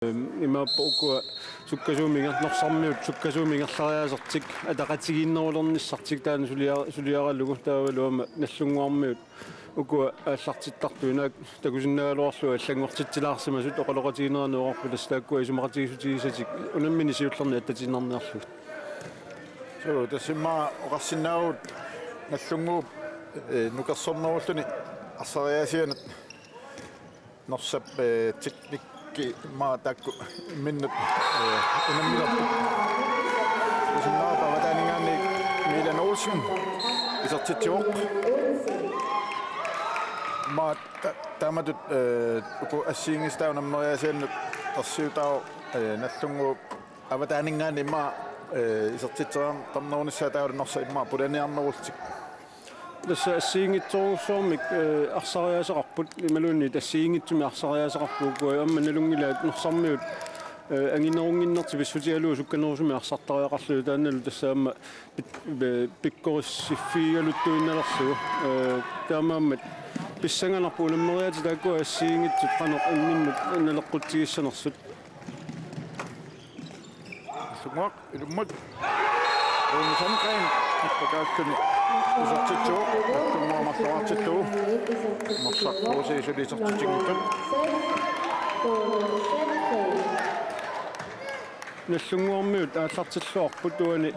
имааппукуа суккасуумингер норсармиут суккасуумингерлариасертик атақатигиннерулерниссартик таана сулиаралугу таавалуама наллунгуармиут укуа ааллартиттартуинаак такусиннагалуарлуа аллангортитсилаарсимасут оқалоқатигинерануорпулас тааккуа исумақатигисутигисатик унаммини сиуллерни аттатиннарниарлут so тасимма оқарсинаагут наллунгууп нукерсорнеруллуни ассариасианат норсап техник ma takku minnut unammilarpu usunnaapa vataningaanni Milan Olsen isartitsuoq ma tamatut uku assiingistaunamneriasiannut tarsiutao nallungu avataningaanni ma isartitseram tarnerunissataawut norsa imma pulaniarnerultik tässä assiingitsoorsormik arsariasaqarput imalunni tassiingitsumi arsariasaqarpuukku ammanalungilaat norsarmiut anginerunginnerti pissutialuu sukkanerusumi arsartariaqarlu taannalu tassaamma pikkorissiffiigaluttuinnalersugu taamaammat pissanganarpu unammeriati taakkua assiingitsut qanoq imminnut naleqquttigissanersut sumuaq ilummut unusanqain ippakaassuni isartitsuuq attunguamarluartittugu marsaqquusiisulisertitigittut nallunguarmiut aallartilluarput tuani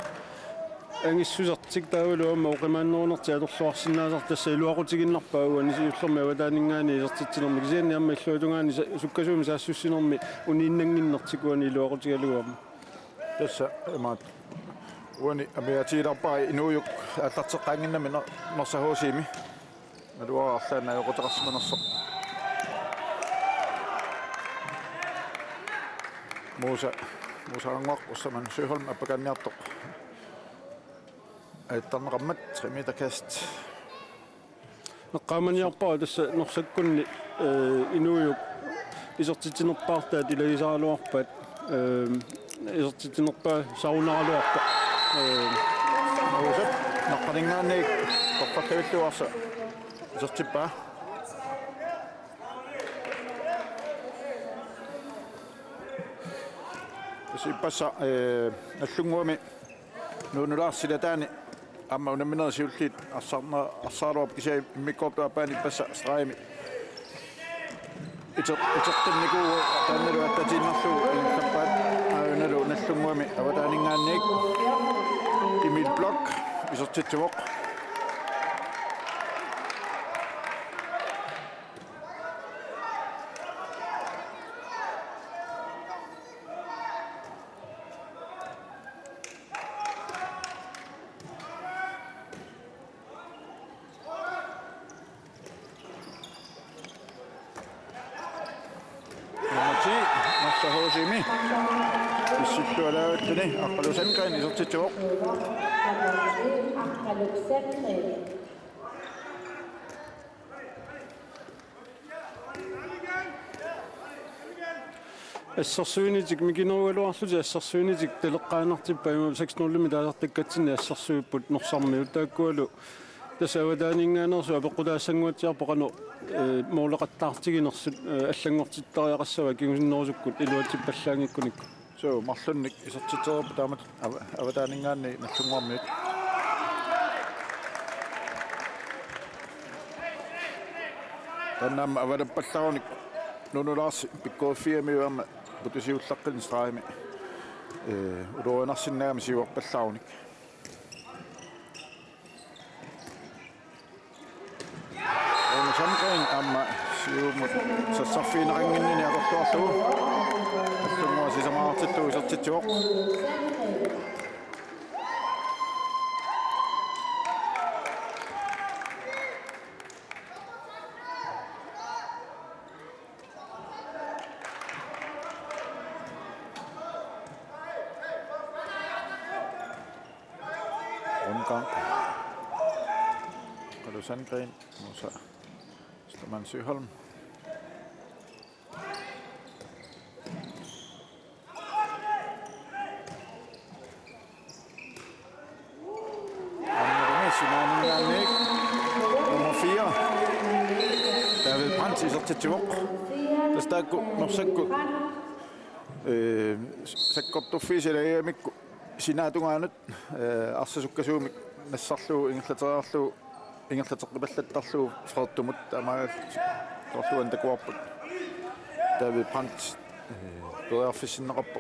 angissusertik taavaluama oqimaannerunerti atorluarsinnaasar tassa iluaqutiginnarpaaguani siullermi avataningaani isertittinermi kisianni amma illuatungaani sukkasuumi saassussinermi uniinnanginnertikuani iluaqutigaluama tassa maat uani amiatiilarpaa inuuyuk aallarteqqaanginnami nersahuusiimi aluaraarlaana ajoqutaqarsimanersoq muusaanguaq ussaman Sjöholm appakanniartoq aittarneqammat 3 meter kast neqqaamaniarpaa tassa norsakkunni inuuyuk isertitinerpaartaat ilagisaaluarpaat isertitinerpaa saunaraluarpa usap naqqaningaanni torparlavilluarsa isertippaa sipassa nallunguami nuunulaarsilataani amma unamminerisiulliit arsaaluarp kisia immikkortuappaani passa straimi itertinnikuu taannalu attatiinnerluu innerpaat aajunalu nallunguami avataningaanniik Emil Blok isertitsuoq Hoosimi issittualaattuni aqalusanqain isertitsuoq ассерсуиниtik микинеруалуарлути ассерсуиниtik талеққаанартиппаа 6-0 таалартаккатсинни ассерсуиппут норсармиут тааккуалу тасаватаанингаанерсу апеққутаассангуатсиарпоқану моолеқаттаартигинерсут аллангортиттариақассава кигусиннерусуккут илуатиппаллаангиккуникку so marlunnik isertitserpu taamat avataningaanni nallunguarmiut tannaamma avalappallaarunik nunulaarsi pikkuuffiamiuamma putusiullaqqin straimi uluanarsinnaami siuarpallaarunik samqain amma siumut sassarfiineranginnini aqorluarlugu allunguasi samaartittu isertitsuoq omgang Sandgren Musa Stefan Sjöholm nummer 4 David Brandt isertitsuoq tastakku norsakku sakkortuffiisilagiamikku sinaatungaaanut arsasukkasuumik nassarluu ingerlateriarluu ingerlateqipallattarluu freertumut amaal torluan takuarput David Brandt perearfissinneqarpo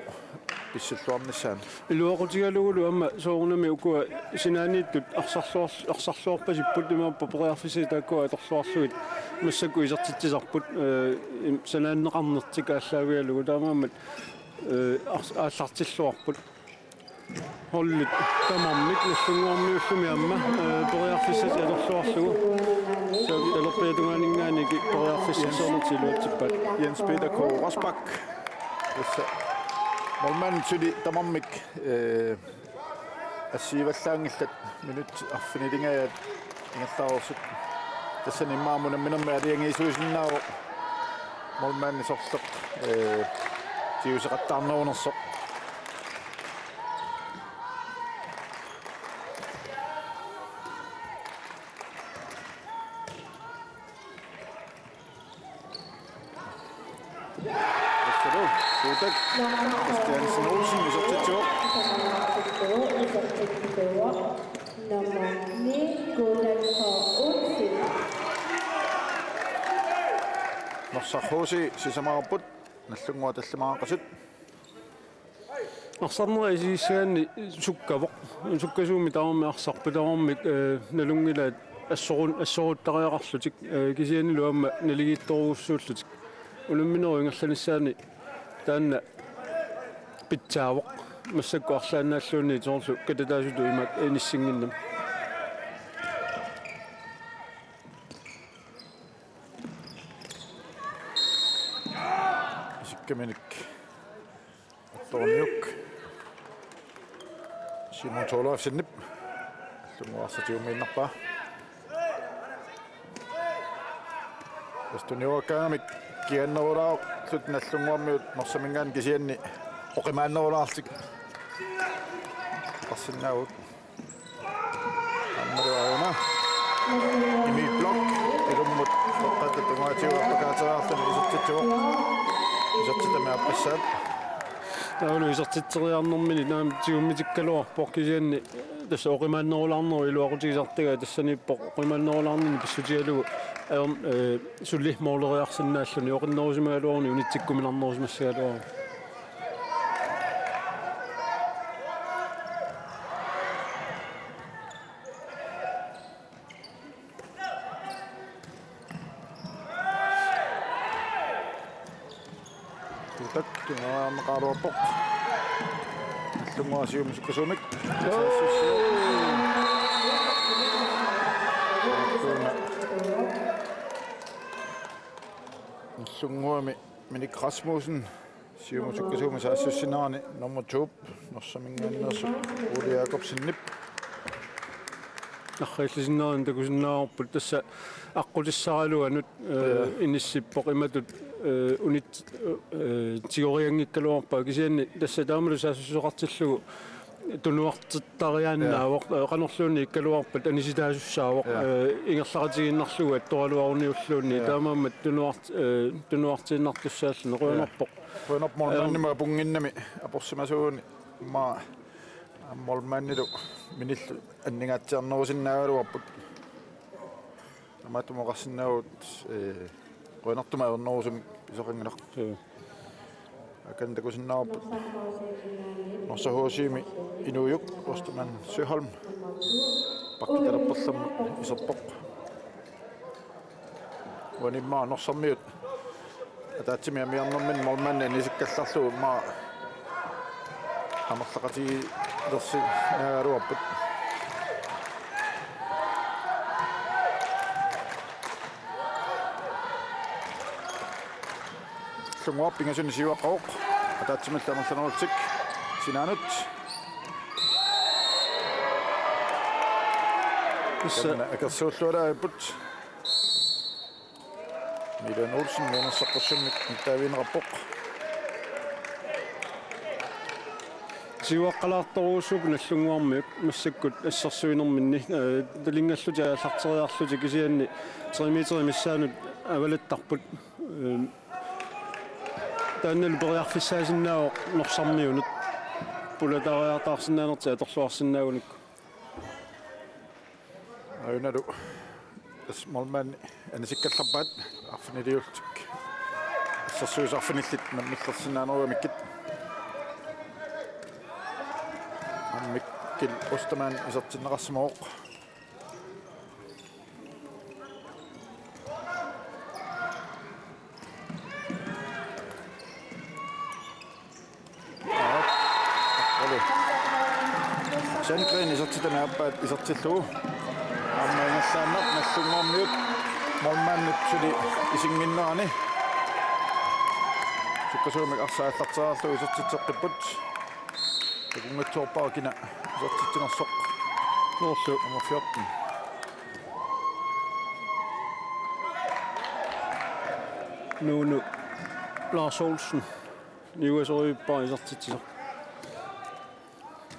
pissulluarnissaan Iluaqutigalugulu amma soornami ukua sinaaniittut arsarluarpasipput imaappa perearfisi takkua atorluarluit массаку исертитсисарпут санааннеқарнертика аллаагиалугу таамаамат ааллартиллуарпут холлит тамармик нассунгуармиуллуми амма периарфиссат алерлуарлугу саби алерпиатунгаанингааниги периарфиссерсорнутилуатсиппат Jens Peter K. Rosbach Molman suli tamamik assivallangillat minut arfinilingayat ingallaorsut tassani maamuna minamma aliangiisuusinnaavo Molman sorleq tiuseqattarnerunersoq Christiansen Olsen isortitsuoq nummer 9 Gordon Olsen Norsarhuusi sisamaarput nallungua tallimaaqasut арсарнерисииссаани суккавоқ суккасууми таамми арсарпутаормик налунгилаат ассоруттариақарлутик кисианилу амма налигиитторуussууллутик улумминеру ингерланиссаани таанна питсаавоқ массакку арлаанааллуунни тоорлу кататаасуту имаат иниссингиннам Sikkemenik Torniuk Simon Tolafsinnip lumuarsatiumiinnerpaa Astuniuakkaamik kiannerulaaq lut nallunguarmiut norsamingaan kisianni oqimaannerulaartik qarsinnaavut ammaruauna imi blok ilummut oqqattatungaatiuarpakaateriarluni isortitsuoq isortitamaappassat таулу исертитсериарнэрмини наам тиуммитиккалуарпоқ кисианни тасса оқимааннерулаарнеру илуақутигисартага тассаниппоқ оқимааннерулаарнини писсутигалугу аерн суллиммоорлериарсинааллуни оқиннерусимагалуарни унитсиккумиларнерусимассагалуарни tak maqaruarpoq allunguasiumusukkasumik allunguami Minik Rasmussen siumusukkasumi saassussinaani nummer 2 norsamingaannersu Ole Jacobsen-nip архаиллисиннерин такусиннаарпут тасса аққутиссаралуанут иниссиппоқ иматут унит тиориангиккалуарпаа кисианни тасса таамалу саассусоқартиллугу тунуартиттариааннаавоқ қанерлуунни иккалуарпат аниситаасуссаавоқ ингерлақатигиннарлугу атторалуарниуллуунни таамаамат тунуартииннартуссааллуни қуянарпоқ Molmanniма punginnami aporsimasuuni ma Molmannilu minillu anningaatiarnerusinnaagaluarput amatumoqarsinnaavut qoinartuma ernerusum isoqanginaq akantakusinnaarput norsahuusiimi inuuyuk Osterman Søholm pakkitalapperlam iserpoq wanimma norsarmiut ataatsimi amiarnermin Molmanni nisikkallarlu ma amerlaqati dersi naagaluarput lunguarpingasuni siuaqqaoq ataatsimallu amerlanerutsik sinaanut akersuullualaaput Milan Olsen menersaqqussummik taaviinerappoq сиуаққалаарторуусук наллунгуармиук массаккут ассерсуинерминни талингаллути ааллартериарлути кисианни триметри миссаанут авалаттарпут тааннал периарфиссаасиннаавоо норсармиунут пулатариартаарсиннаанерти аторлуарсиннаагуник Ayunalu smolman anisikkallarpaat arfiniliultuk assarsuusarfinillit mammillersinaaneruamikit ammikkil ostamaan isartinneqarsimooq Sandgren isartitanaappaat isartillugu аммаингаллааннар наллунгуармиут молмааннут сули исингиннерани суккасуумик арсааллартаарлу исертитеққиппут такунгатсуорпаакина исертитинерсоқ норсу nummer 14 nu Lars Olsen niuasoriuppaa isartittiser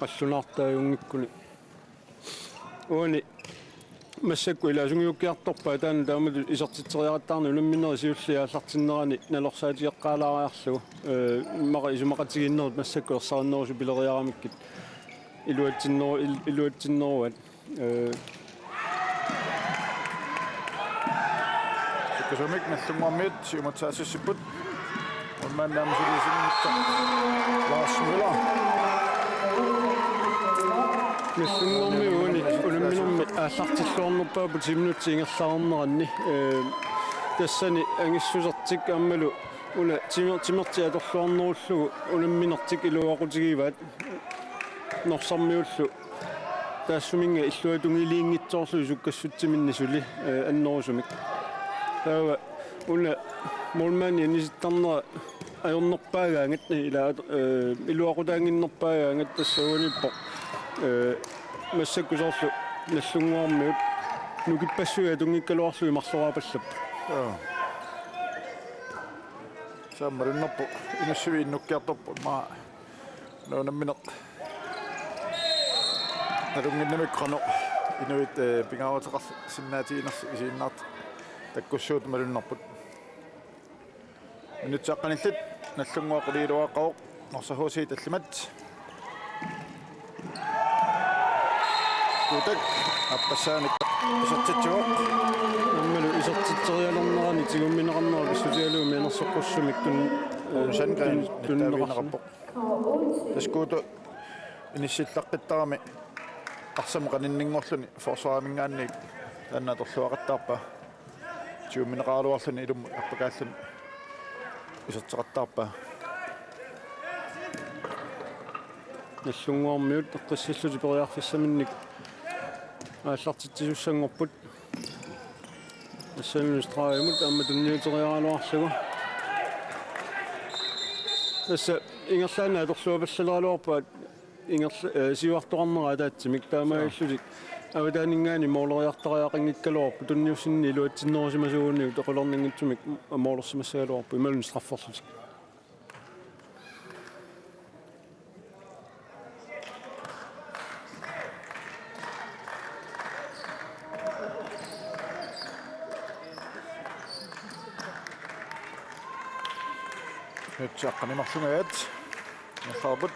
qallunaartaajungikkuni uani массакку илаасунгиуккиарторпаа таана таамат исертитсериаратаарни улумминнери сиуллиааллартиннерани налорсаатиаққалаариарлугу мақа исумақатигиннерут массакку ерсариннерусу пилериарамиккит илуатсиннеруат суккасуумик наллунгуармиут сиуматсаассиссиппут улмааннаамасулисиннитта Lars Møller Миссунгорми улумминерми ааллартиллуарнерпаа 10 минутти ингерлаарнеранни тассани ангиссусертик аммалу уна тимерти аторлуарнеруллугу улумминертик илуақутигиваат норсармиуллу таассуминга иллуатунгилиингитсоорлу суккассутсиминни сули аннерусумик таава уна молмани ниситтарнера ajornerpaagaangat ila iluaqutaanginnerpaagaangat tassauanippo массаккусоорлу наллунгуармиут нукиппассуя тунгиккалуарлуи марлораапаллап саммариннерпу инуссуииннуккиарторпу ма нуунамминеқ нарунгиннамиккано инуит пингаватеқар синнаатиинерс исииннаарт таккуссуут малуннарпут минутсааққаниллит наллунгуақулиилуаққавоқ норсахуусиит аллимат кутак аппассааник исертитсуоқ аммалу исертитсериалернерани тигумминеқарнера писсутиалуу мианерсоққуссумик Sandgren таавинераппоқ таскууту иниссиллаққиттарами арсам каниннингорлуни форсуаамингаанник тааннаторлуақаттаарпа тиумминеқаалуарлуни илум аппакааллун исертеқаттаарпа наллунгуармиут эққиссиллути периарфиссаминник ааллартитсисуссангорпут ассаннустраамут амматунниутериаалуарлугу тасса ингерлаана аторлуапаллалаалуарпаат ингерла сиуарторнера таатсимик таамаиллутик аватаанингаани моолериартариақангиккалуарпу тунниуссинни илуатсиннерусимасууниу тоқулернингитсумик моолерсимассагалуарпу ималун страфферлутик Чаккани марсунгаат нахабут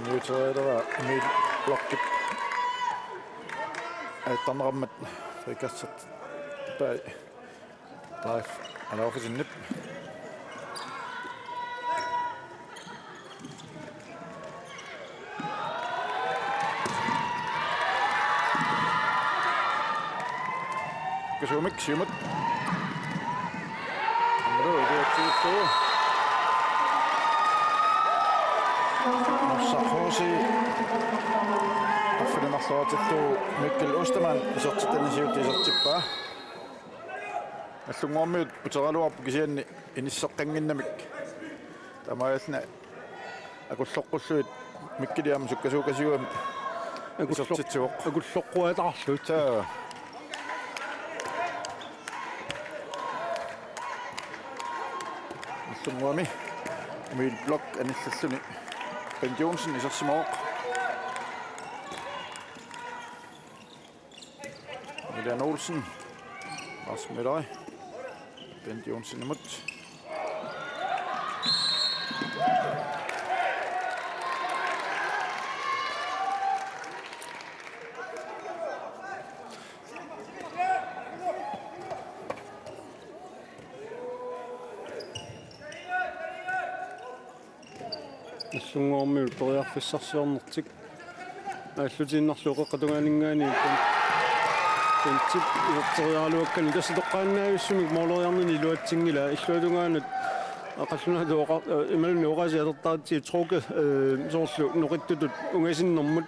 ньютраалера мид блоккит танраммат фикассат бай live алаафис иннип кэшумик симат амро идеатситту сахоси аффинамарлуатитту миккел остаман исертитанисиутисертиппаа аллунгуармиут путералуарпу кисианни иниссеққангиннамик тамаална акуллоққуллуит миккилиам суккасуукасиуами акуллоққуатарлут таа Sumuami Emil Blok anillalluni Ben Johnson isarsimooq Milan Olsen Lars Møller Ben Johnson imod Sungormi toriarfissarsiornertik ааллутииннарлуqe qatungaaningaani тэнтип иорториалуаккани тасситоққааннаависсумик моолориарнини илуатсингила иллуатунгаанут ақаллунаатуоқа ималуни оқасиалертаатси троке соорлу ноқиттутут унгасиннэрмут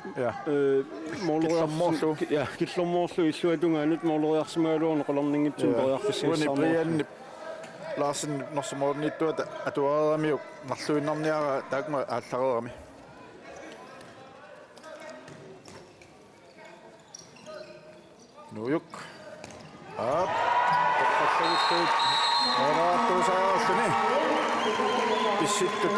моолориармоорлу я киллэрмоорлу иллуатунгаанут моолориарсимаалуорне қоларнингитсун ториарфиссарсаармоо Larsen norsumornittuata atuaaramiuk narluinnarniara taakma aallarerami Nuyuk ap toqqallugut oraatusaarluni pissittut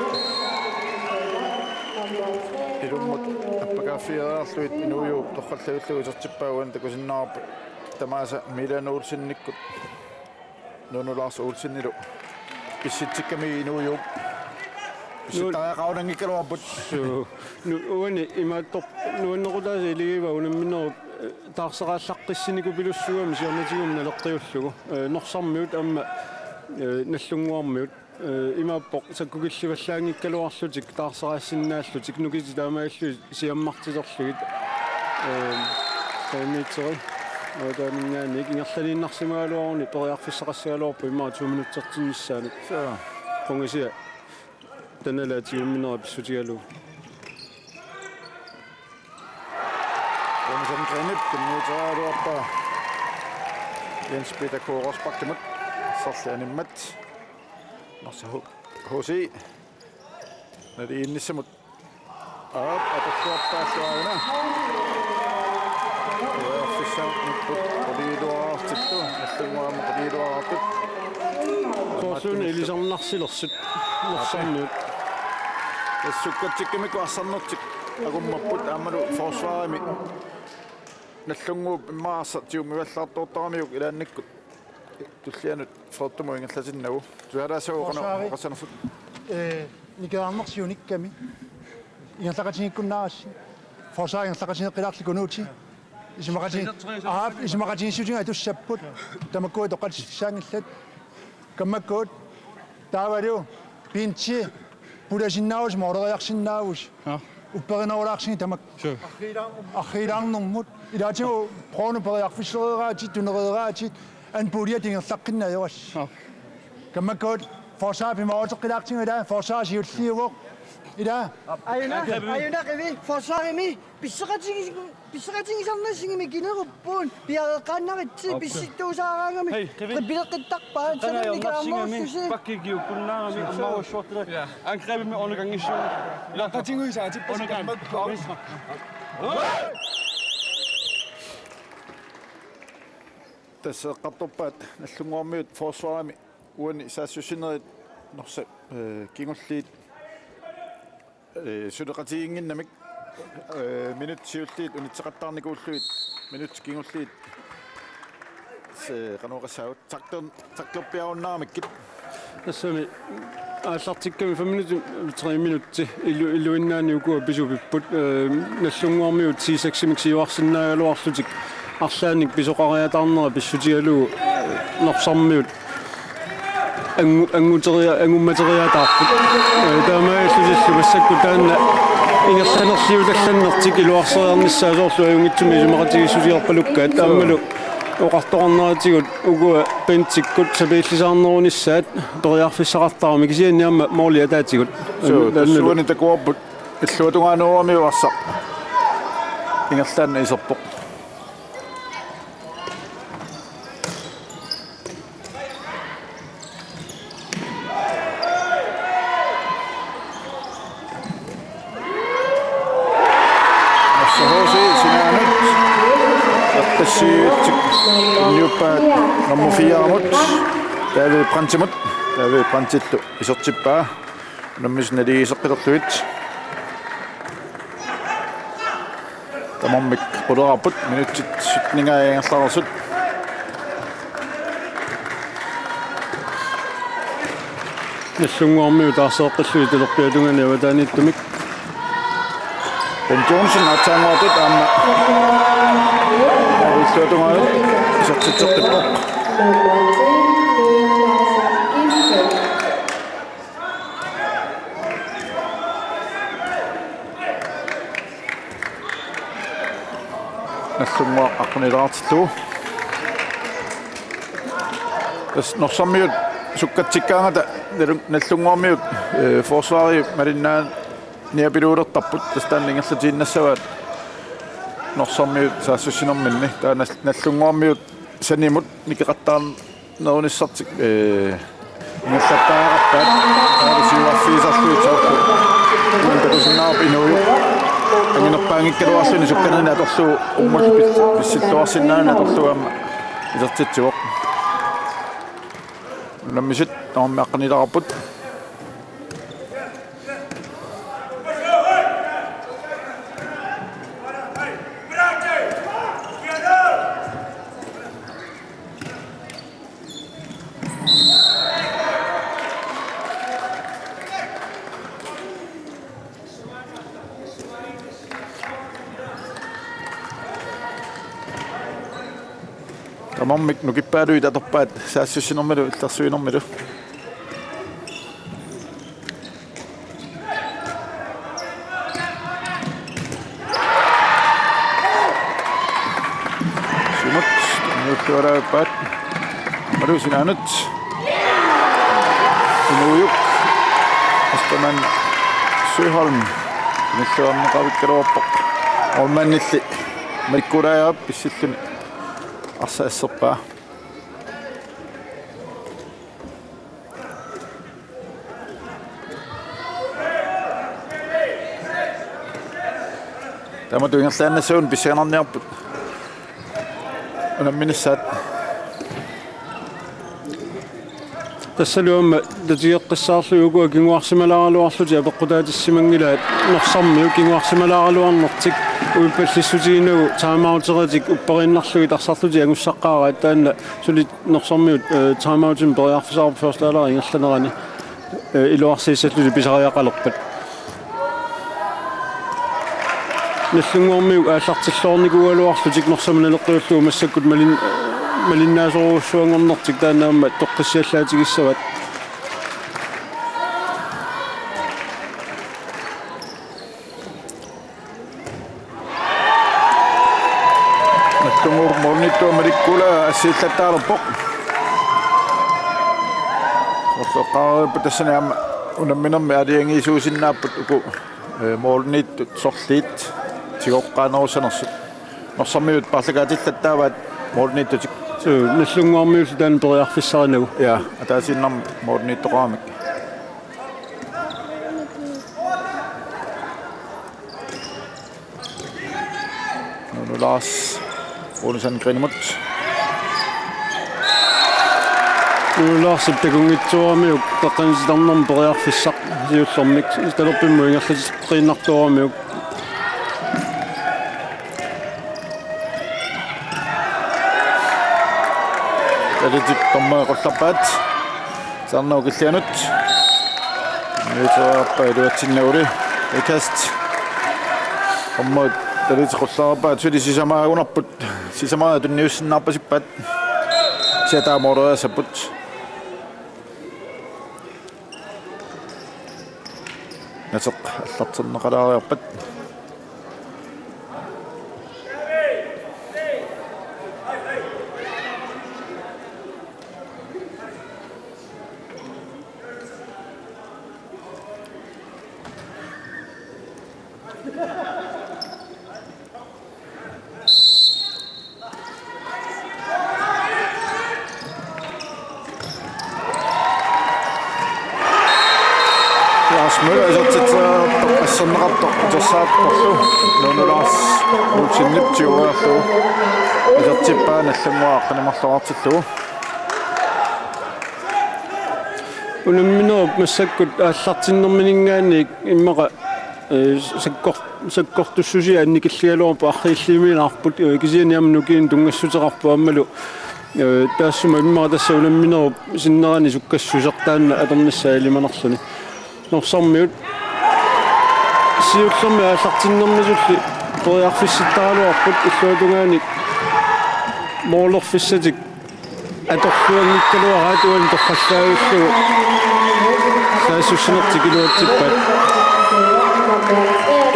ilummut appakaafieraarluit nuyuk toqqallugusertippaaguan takusinnaarpu tamaasa Milan Olsennikkut Lars Olsen pissitsikkami nuuyup pissittaaaqaunangikkaluarput nuuni imaattor nuannerutaasi iligiva unamminneru taarsaqaallaqqissiniku pilussugami siornatigum nalertiullugu norsarmiut amma nallunguarmiut imaappoq sakkukillivallaangikkaluarlutik taarsaqaassinnaallutik nukisi taamaallu siammartiserlugit taamiitseri Odaningaani ingerlaniinnarsimaaluarni toriarfissaqassigaluarpu immaa 2 minuttertinnissaanut qongisia tanalaatiumminera pissutigalu Jonathan Grenip kinnuuteraluarpa Jens Peter Korsbakkamut sarlianimmat narsa HC nadi innissamut apakkuarpaassuaruna Sosun elisarnarsilersut norsarmiut тассуккатсиккамику арсарнертик агуммаппут аамалу форсварами наллунгууп иммаарса тиумиваллаартуутарамиук илаанниккут туллианут фортуму ингерлатиннагу туалаасауоқанеқарсаnerfut никаарнерсиуникками ингерлақатиниккуннаарасси форсаа ингерлақатинеққилаарликунуути исмақатиниссутинга туссаппут тамаккуи тоққатиссаангиллат каммаккуут таавалу пинчи пуласиннаавус моорериарсиннаавус упперинерулаарсини тамак архилаарнэрмут илаатигу прону периарфиссерераатит тунерераатит ан пулиатингерлаққинна юас каммаккуут форсаа пимаотеққилаартингила форсаа сиуллиувоқ ila ayunaqimi forsarimi pissaqatigisarnassingimi kineruppuun piareqqaannaritsi pissittuusaaraangami pileqqittarpaa sanannigaarmoorsusi pakkigiukkunnaarami ammaruussuortila angrebimi onugangissuun ilaqatinguisaatippasakammakku tässä qatorpaat nallunguarmiut forsvarami uani saassusinerit norsa kingulliit suleqatiinginnamik minut siulliit unitseqattaarnikuulluit minut kingulliit se qanuqassaut taklerpiarunnaaramikit tassami aallartikkami 5 minutti 3 minutti illuinnaani ukua pisupipput nallunguarmiut siisaksimik siuarsinnaagaluarlutik арлааник писоқариатаарнера писсутигалугу норсармиут ангумматериатаарпут таамааллусиллу пассакку таанна ингерланерлиулалланнертик илуарсериарниссаасоорлу аюнгитсуми сумақатигиссутиарпалуккаат тааммалу оқарторнератигут угуа пентиккут сабииллисаарнерунissaат ториарфиссақартаарами кисианниарма моолиатаатигут суани такуарпут иллуатунгааnuarmiuарсақ ингерлаанна исерпоқ Nummer 4 mot. Der er det Prantimut. Tavi pantittu isortippaa. Nammisnali isoqqilertuit. Tamammik qulerarput minutsit sutningaangerlarsut. Nallunguarmiu taaseeqqilluitilerpiatungani taanittumik Ben Johnson ataanguartut aamma. Isortungaayut isortitseqqippaq. Nallunguaq aqnilaartillu. Tas norsammiut sukkatikkaangata nallunguarmiut forsvari marinnaan niapiluulertarput tastaanningerlatiinnassavaat norsammiut saassussinerminni taa nallunguarmiut sanimut nikeqattaarnerunissartik ngerlattaaqarpaat taarisiuarfiisarluut mantaqusinnaarpinuuju anginerpaangikkaluarluni sukkanani atorlu ummul pissilluarsinnaani atorluamma isertitsuoq nammisit taammiaqqanilaraput Tamammik nukippaaluita torpaat saassussinermilu illersuinermilu. Simut nuuttualaappaat malu sinaanut inuujuk astaman Søholm nilluarneqavikkaluarpoq ormannilli malikkuulaajaap pissilluni Asserpaa. Tämä tuingerlaanna suun pissianarniarput. Unamminissaat. тассалуамма татиеққиссаарлугуа кингуарсималааралуарлути апеққутаатиссимангилаат норсармиу кингуарсималааралуарнертик уиппаллиссутигинагу таамаутератик уппериннарлуги тарсарлути ангуссаққаара таанна сули норсармиут таамаутин периарфисаарпу ферсталаа ингерланерани илуарсииссаллути писариақалерпат наллунгуармиу ааллартиллоорникуалуарлутик норсаманалеққиуллуу массаккут малиннаасоруссуангорнертик таанаамма тоққиссиаллаатигиссават Nallunguur mornittu marikkuula assiillаттаарпоқ. Orsoqqaarippu tassanaamma unamminermi aliangiisuusinnaapпут uku mornittut sorliit tigoqqaanerusanersut. Norsarmiut parlakaatillattaavaat mornittutik наллунгуармиусу таан периарфиссаринагу ja ataasinnerm mornittoqaamik. Lars Olsen Grinmut. Laarsip takungitsuarmiuk taqqanisitarnerm periarfissaq siullormik talerpimmu ingerlatiqqiinnartuarmiuk Talit tommeequllarpaat sarnaukillianut. Nitsuarpa iluatsinnauli ikast ommoit talit qullarpaat suli sisamaagunarput sisamaa tunniussinnaarpasippaat siataamooreraasaput nateq allarterneqalaariarpat Møller isortitseertorpasserneqartoq utersaapporlu nuunulaars uutinniptiuarlu isortippaa nallunguaaqqanimarluartillu Unamminerup massakkut ааллартиннэрминингаани иммаqa sakkortussusi annikillialuarpa arriillimiinаарput kisianiamnukиин тунгассутерарпу аммалу таассума иммара тасса унамминеруп синнерани суккассусертаанна атернассаа илиманерлуни норсармиут сиуллерми ааллартиннэрмисулли ториарфисситтаралуарпут иллуатунгааник моолерфиссатик аторлуангиккалуараатуан торхаллаагиллугу саасуссинертикилуатсиппат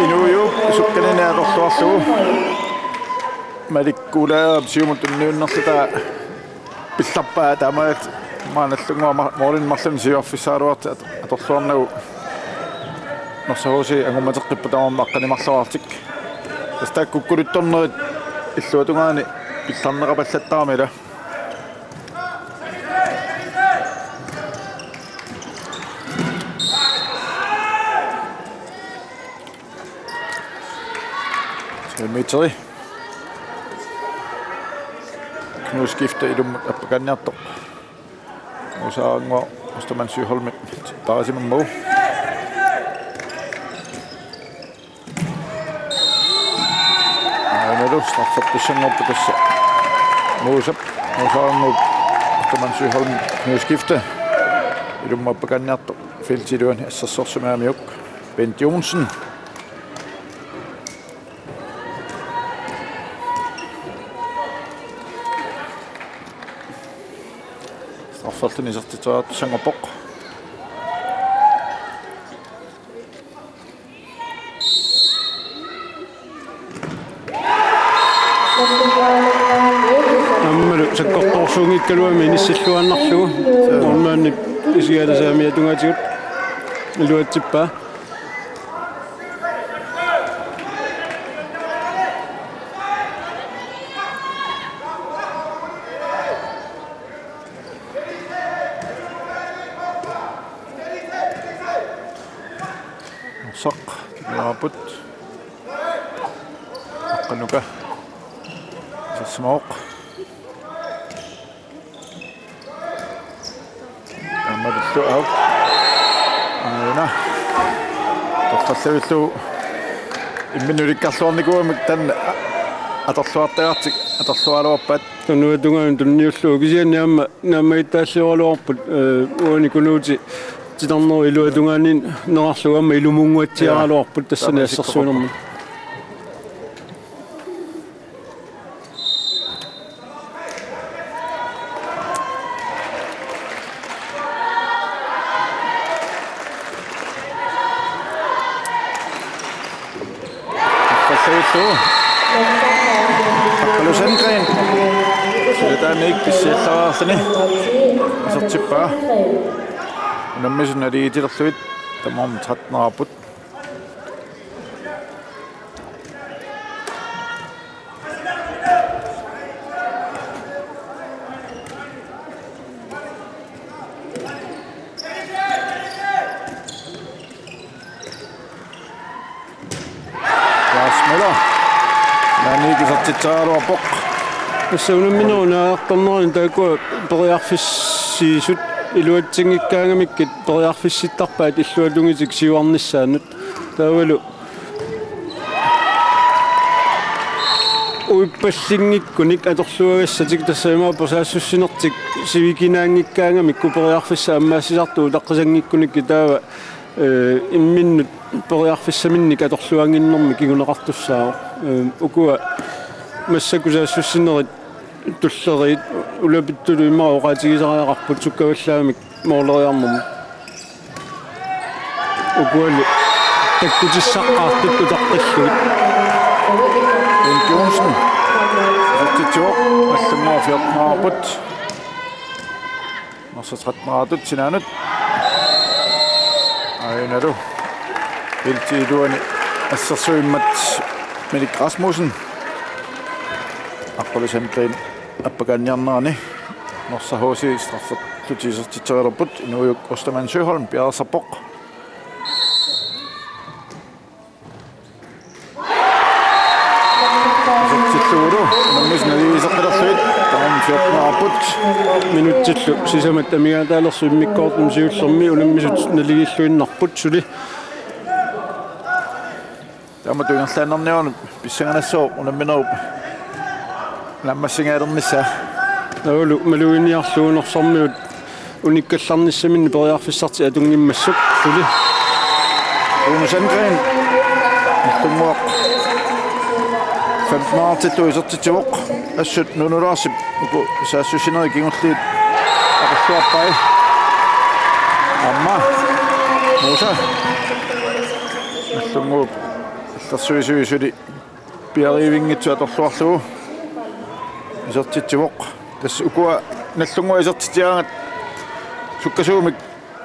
Inuju sukkanina atorluarlugu malikkulaa siumuttunniunnerlita pillarpaa taamaat maanallungua moolin marlun siuarfissaaluart atorluarnagu norsahuusi angummateqqippa tamamma aqqanimarluartik tasta kukkuluttornerit illuatungaani pillarnerapallattarmila Mitri. Knudskifte i dem appaganniartor. Usaango Osterman Syholm Parasimon Mo. Ainaru straffoppissanngorpa tassa. Muusap usaango Osterman Syholm knudskifte i dem appaganniartor. Feltiluan assassorsumaamiuk Bent Jonsen. Straffaltini sertitaat sangopoq. аммалу саккорторсуунгиккалуами инисsilluannarlugu нормаанни исигаласаамиатунгаатигут илуатсиппаа Sok naaput aqanuka smoke amadullu au aina toqalluillu imminulikkarluarnikuumik tan atorluartagartik atorlualuarpat tunnuatungaan tunniullu kisianniamma naamaittaallualuarput uanikunuuti titarneru iluatungaanin nerarlugu amma ilumunguatsiaraluarput tassani assarsuunermi Akkalusengren sidaan ikkissiallaraarluni asertippaa nammisun aliitilerluit tamam tatneraput Møller. Men ikke så til tæt og bok. Så nu minder jeg at der går beriarfissisut iluatsingikkaagamikki beriarfissittarpaat illuatungitik siuarnissaanut taavalu uippallinngikkunik atorluagassatik tassaimaappa saassussinertik sivikinaangikkaagamikku beriarfissa ammaasisartuu taqqasangikkunikki taava imminnut beriarfissaminnik atorluanginnermi kiguneqartussaao ukua массакусаассуссинерит туллерит улапиттулу имара оqaатигисариақарпут суккаваллаамик моолериарнэрми укуали таккутиссаққаартут утаққиллуит Bent Jonsen. Attitude. Allumua fjortnaarput. Nossa 13 sinanut. Ainaru. Viltiiluani assarsuimmat Melik Rasmussen. Akkulisengren appaganjarnerani Norsahuusi straffatutisertitserlerput inujuk Osterman Syholm Bjerresapoq Sertitluulu nammisnaliiseqqilerluit tamam 14 arput минутсиллу сисамат амигаатаалерсу иммиккоортум сиуллерми улиммисут налигиллуиннарпут сули Tämä tyngällään on pissanganassoo unamminau lammassingaadernissa наулу малуиниарлуунерсармиут униккалларниссаминни периарфиссарти атунгиммассук сули Unusangren tummuaq 15 isartituoq assut nunulaarsi uku saassusineri kingulliit aqalluarpai amma musa allunguup аллерсуисуисули пиаривингитсу аторлуарлугу исертитсивоқ тасс укуа наллунгуа исертитиаангат суккасуумик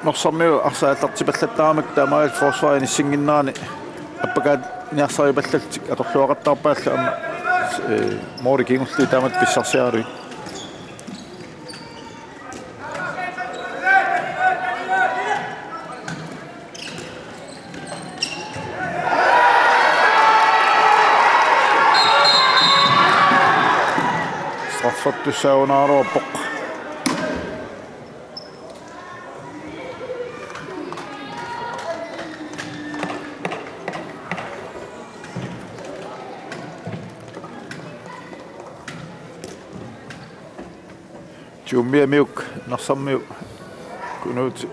норсармиу арсааллартипаллаттарамак таамаал форсваrini сингиннаани аппакаат ниарсарипаллалтик аторлуақаттарпаалла амма моори кингулли таамат писсарсиаруи Straffatussaunaaroopoq Jummiamiuk narsammiu kunuut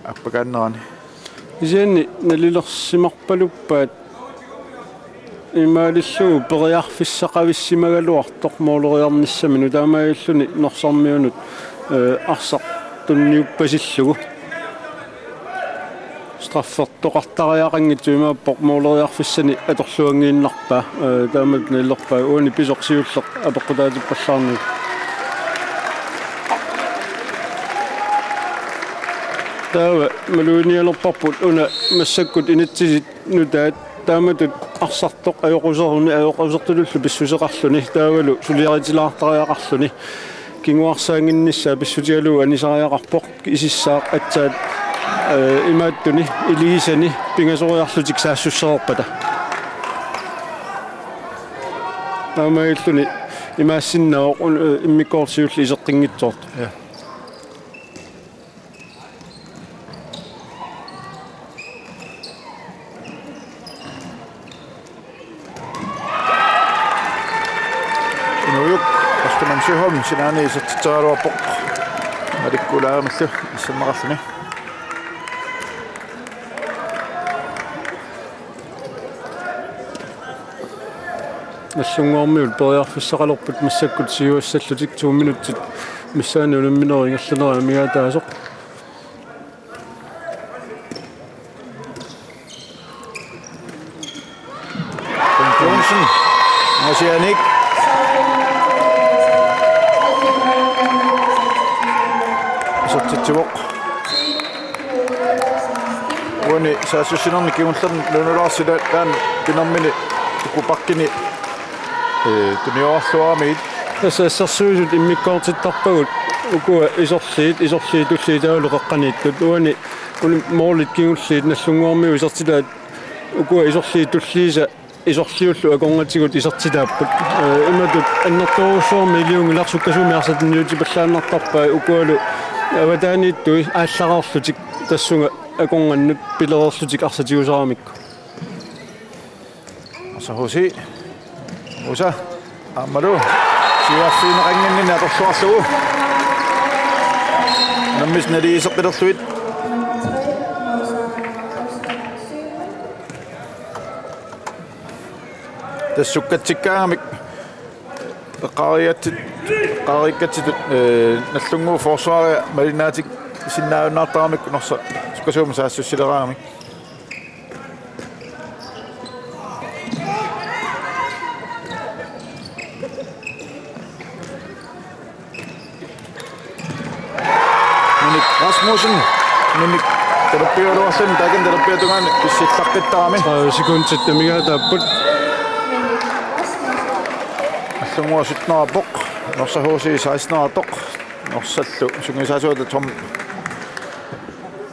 appakaannerani исианни налилерсимарпалуппаат имаалиллуу периарфиссақависсимагалуартоқ моолериарниссамину таамаиллуни норсармиунут арсартунниуппасиллугу страффертоқартариақангитсу имааппоқ моолериарфиссани аторлуангииннарпаа таамат наллерпаа уани писорсиуллеқ апеққутаатиппаллаарни таава малуиниалерпарпут уна массаккут инатсисит нутаат тааматут арсартоқ аёқусеруни аёқусертулуллу писсусеқарлуни таавалу сулиаритилаартариақарлуни кингуарсаангиннissaа писсутиалуу анисариақарпоқ исиссаақ атсаат имааттуни илигисани пингасориарлутик саассуссерерпата таамаиллуни имаассиннаоқ иммиккоорсиулли исертингитсоорт Sjöholm sinäni isartitararuarpoq malikkulaamallu issammaralluni нассунгуармиут периарфиссақалерпут массаккут сиуассаллутик 2 минутсит миссаани улимминерингерланери амигаатаасоқ Johnson Mosianik Sortitsuoq Uani saassussinerni kiunllerni lunulaarsila taan pinermini ukupakkini tuniorluaramit тассассерсуисут иммиккоортиттарпагут укуа исорлиитуллиитаулеқаққанииттут уани ули моолит кигуллиит наллунгуармиу исертилаат укуа исорлиитуллииса исорлиуллу аконгатигут исертилааппут иматут аннэрторуссуарми илиунгиларсуккасуми арсатинниутипаллааннартарпаа укуалу аватаанииттуи ааллараарлутик тассунга аконганнут пилерерлутик арсатиусарамикку асахуси уса аммалу сиуарсиинеқангиннина аторлуарлугу наммис налиисеққилерлуит тассуккатсиккаагамик qaariikkatsitut nallunguu forsvaria malinaatik sinnaaunaartaramikku norsa sukasuuma saassussileraaramik Minik Rasmussen minik terappiuruarlun takin terappiutungaan pissillaqqittaarami sekundsit migaatapput allungua sutnerapoq norsahuusi 16-toq norsallu sungisaasuuta tom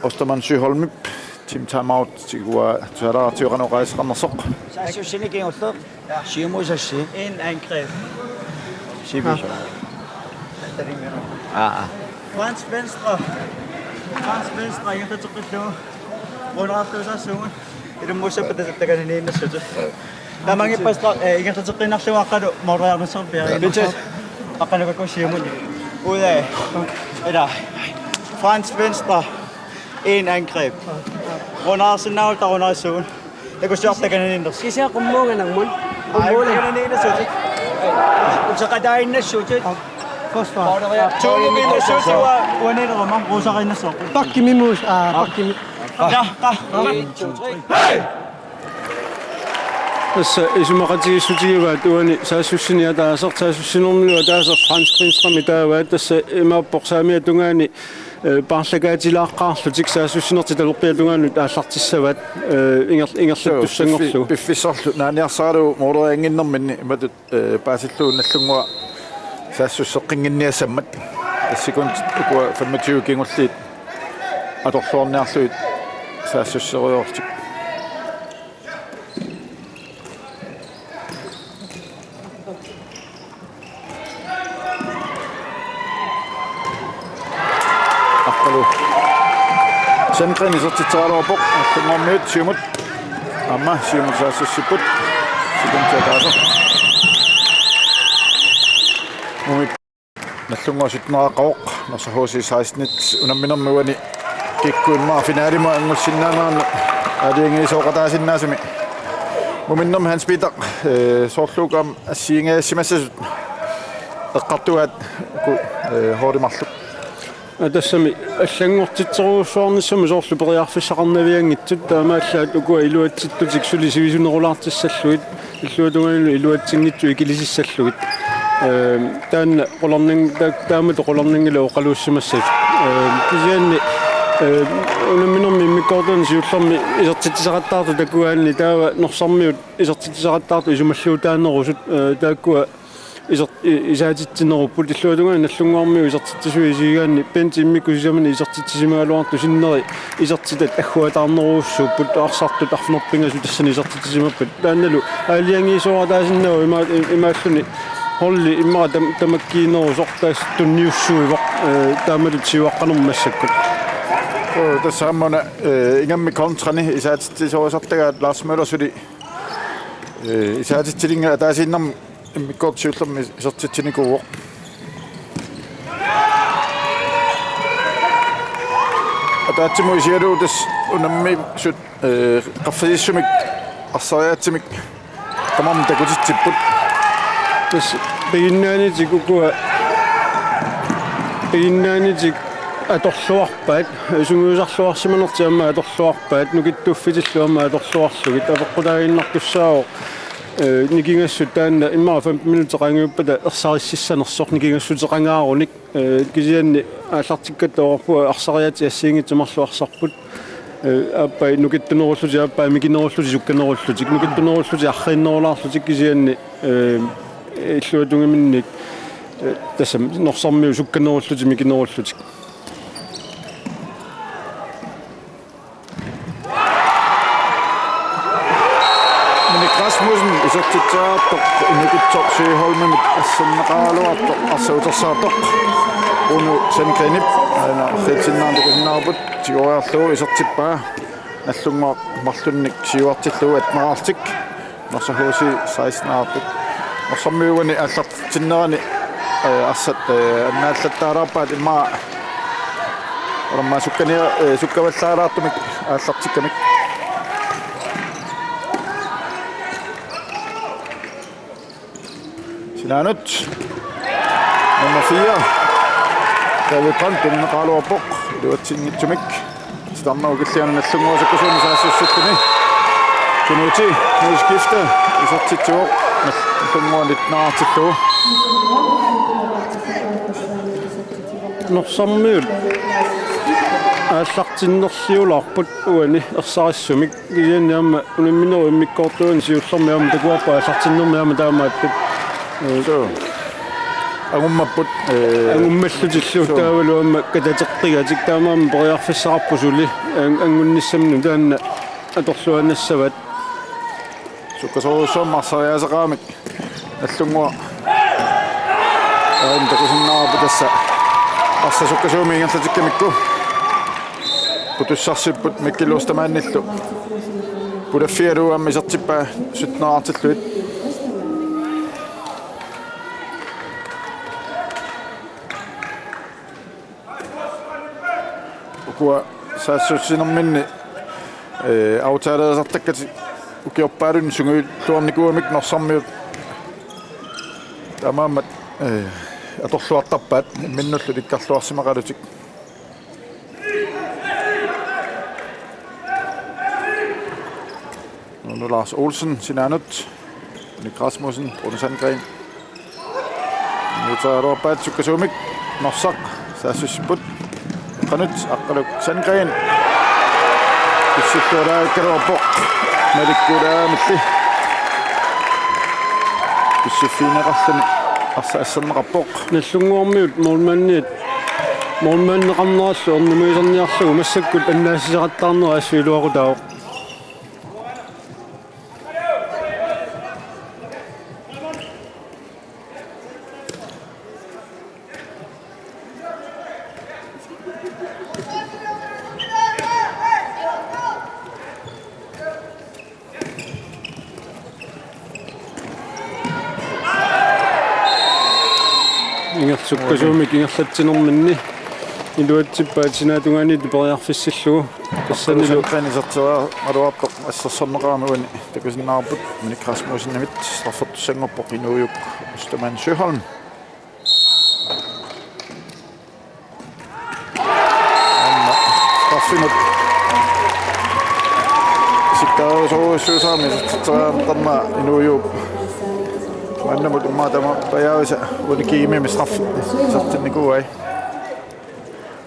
Osterman Sjöholm team timeout tigua tuaraartiuqanuqaisqarnersoq Saassussinikiungulleq siumuusassi En angreb. siviso Frans Venstre. Frans Venstre, ingen der trykker under afslutsningen. Det er måske på det der kan det næste så. Der mange præster, ingen der trykker nok så akkurat morgen så bliver det. Akkurat hvad går siger man. Ud af. Der. Frans Venstre. En angreb. Under Arsenal der under zone. Jeg kunne sjovt der kan det næste. Kasi ako mo nga nang mon. Ej, det kan det næste så. Så kan der ikke så. Forsvar. 2 minutter så var uanset om man roser ind så. Bakki mimus. Bakki. Ja, 1, 2, 3. tässä isumaqatigissutigivaa tuani saassussinia taasaq saassussinernulua taasaq Fransk Venstre mitavaa tässä imaapporsaamia tungaani paarlakaatilaaqqaarlutik saassussinerti talerpia tungaanu taallartissavat ingerlattussangorlu Biffisorlu naaniarsaalu moorerianginnerminni imatut paasilluun nallungua saassusseqqinginniassammat assikun ukua 25 kingulliit atorluorniarluit saassusseriortik Sandgren isartitsaaloorpoq akkungormiut siumut amma siumut saassussiput sikuntiataasa mumit nallunguasitneraqqaoq nersahuusi 16 unamminermuani kikkuunmaa finaalima angussinnaanaanne aliingiisooqataasinnaasumi muminnerm Hans Peter soorluukaam assiingaasimassasut eqqartuat hoorimarlu тассами аллангортитсеруусуарниссами соорlu периарфиссақарнавиангитсут таамааллаат укуа илуатситтутик сулисивисунерулаартиссаллугит иллуатунгаалу илуатсингитсу икилисиссаллугит таанна qolorning таамат qolorningila oqaluussimassat кисианни унамминерми миккортун сиуллерми исертитсақаттаарту такуаанни таава норсармиут исертитсақаттаарту исумаллуутааннерусут тааккуа isaatittineruput illuatunga nallunguarmiu isertittisuisigaanni pentiimmikkusissamani isertittisimaluartu sinneri isertitat agguataarneruussuupput aarsartut arnerpingasu tassani isertittisimapput taannalu aaliangiisuara taasinnau imaalluni holli immara tamakkiinerusortaas tunniussuivoq taamalut siuaqqanermassakkut tässä ammona ingammi kontrani isaatittisorisartagaat Lars Møller suli isaatittilinga taasinnam Mikot siullermi isertitsinikuuq ataatsimu isialuutas unammi sut qaffisissumik arssariaatsimik tamam takutitsipput tas piinnaanitik ukua piinnaanitik atorluarpaat sunguusarluarsimanertiamma atorluarpaat nukittuuffitilluamma atorluarlugit aveqqutaaginnartussaao nikingassut taanna immara 5 minuutteqangiuppata ersarississanersoq nikingassutеqangaarunik kisianni aallartikkatorpua arsariati assiingitsumarluarsarput appai nukittunerulluti appai mikinerulluti sukkanerullutik nukittunerulluti arriinnerulaarlutik kisianni illuatungiminnik tassa norsarmiu sukkanerulluti mikinerullutik Rasmussen isertitsaartoq inukitsorsiiholmimik assanneqaaluartoq arsuutersaartoq unu Sandgrenip ana xeetsinnaantukusinnaarput sigoriarluu isertippaa nallunguaq marlunnik siuartilluat maartik nersahuusi 16 aarput nersammiugani аллартиннерани арсат аннааллаттаалаарпаат иммаа орамма суккания суккаваллаалаартумик ааллартиккамик Sinanut nummer 4 David Panten qaaluarpoq iluatsingitsumik stammaugilliana nallunguusakkusuuni saassussutni kunuuti nuuskifta isertitsuoq nallunguanit naartillu norsarmiut aallartinnerliularput uani ersarissumik kisianniamma unammineru immikkortuun siullermiamma takuarpa aallartinnermiamma taamaattuk so agummapput agummallutillu taavaluamma katateqqigatik taamaamma periarfissaqarpusuli angunnissamnu taanna atorluannassavat sukkasoruussuammarsariaseqaamik nallungua takusinnaarpu tässä assasukkasuumi ingerlatikkimikku putussarsipput mikkiluustamannillu pudaffialuammi sertippaa sutneraartilluit ukua saassussinerminni autaaleertartakkati ukiorpaalun sungui tuornikuumik norsarmiut tamaammat atorluartarpaat minnullu tikkarluarsimaqalutik nu Lars Olsen sinanut Nick Rasmussen Rune Sandgren nu taarorpaat sukkasuumik norsaq saassussiput qanut aqqaluk Sandgren Pissuturaa karopoq malikkuulaamilli pissuffiineqarluni arsaasserneqarpoq nallunguarmiut mormanneqarnerallu ornumuiserniarlugu massakkut annaassisaqattaarnera assuiluaqutaaoq ingersukkasuumik ingerlatsinerminni iluatsippaat sinaatungani tuperiarfissillugu tassanilu qanisertua maluarpoq assersorneqaramuguni takusinnaarput Nick Rasmussenimit straffertussangorpoq inuuyuk Ustaman Sjöholm straffinut sikkaarusoruissuusaamisitsertarma inuuyuk Annamut maatama pajaavisa unikiimimi straff sertinnikuai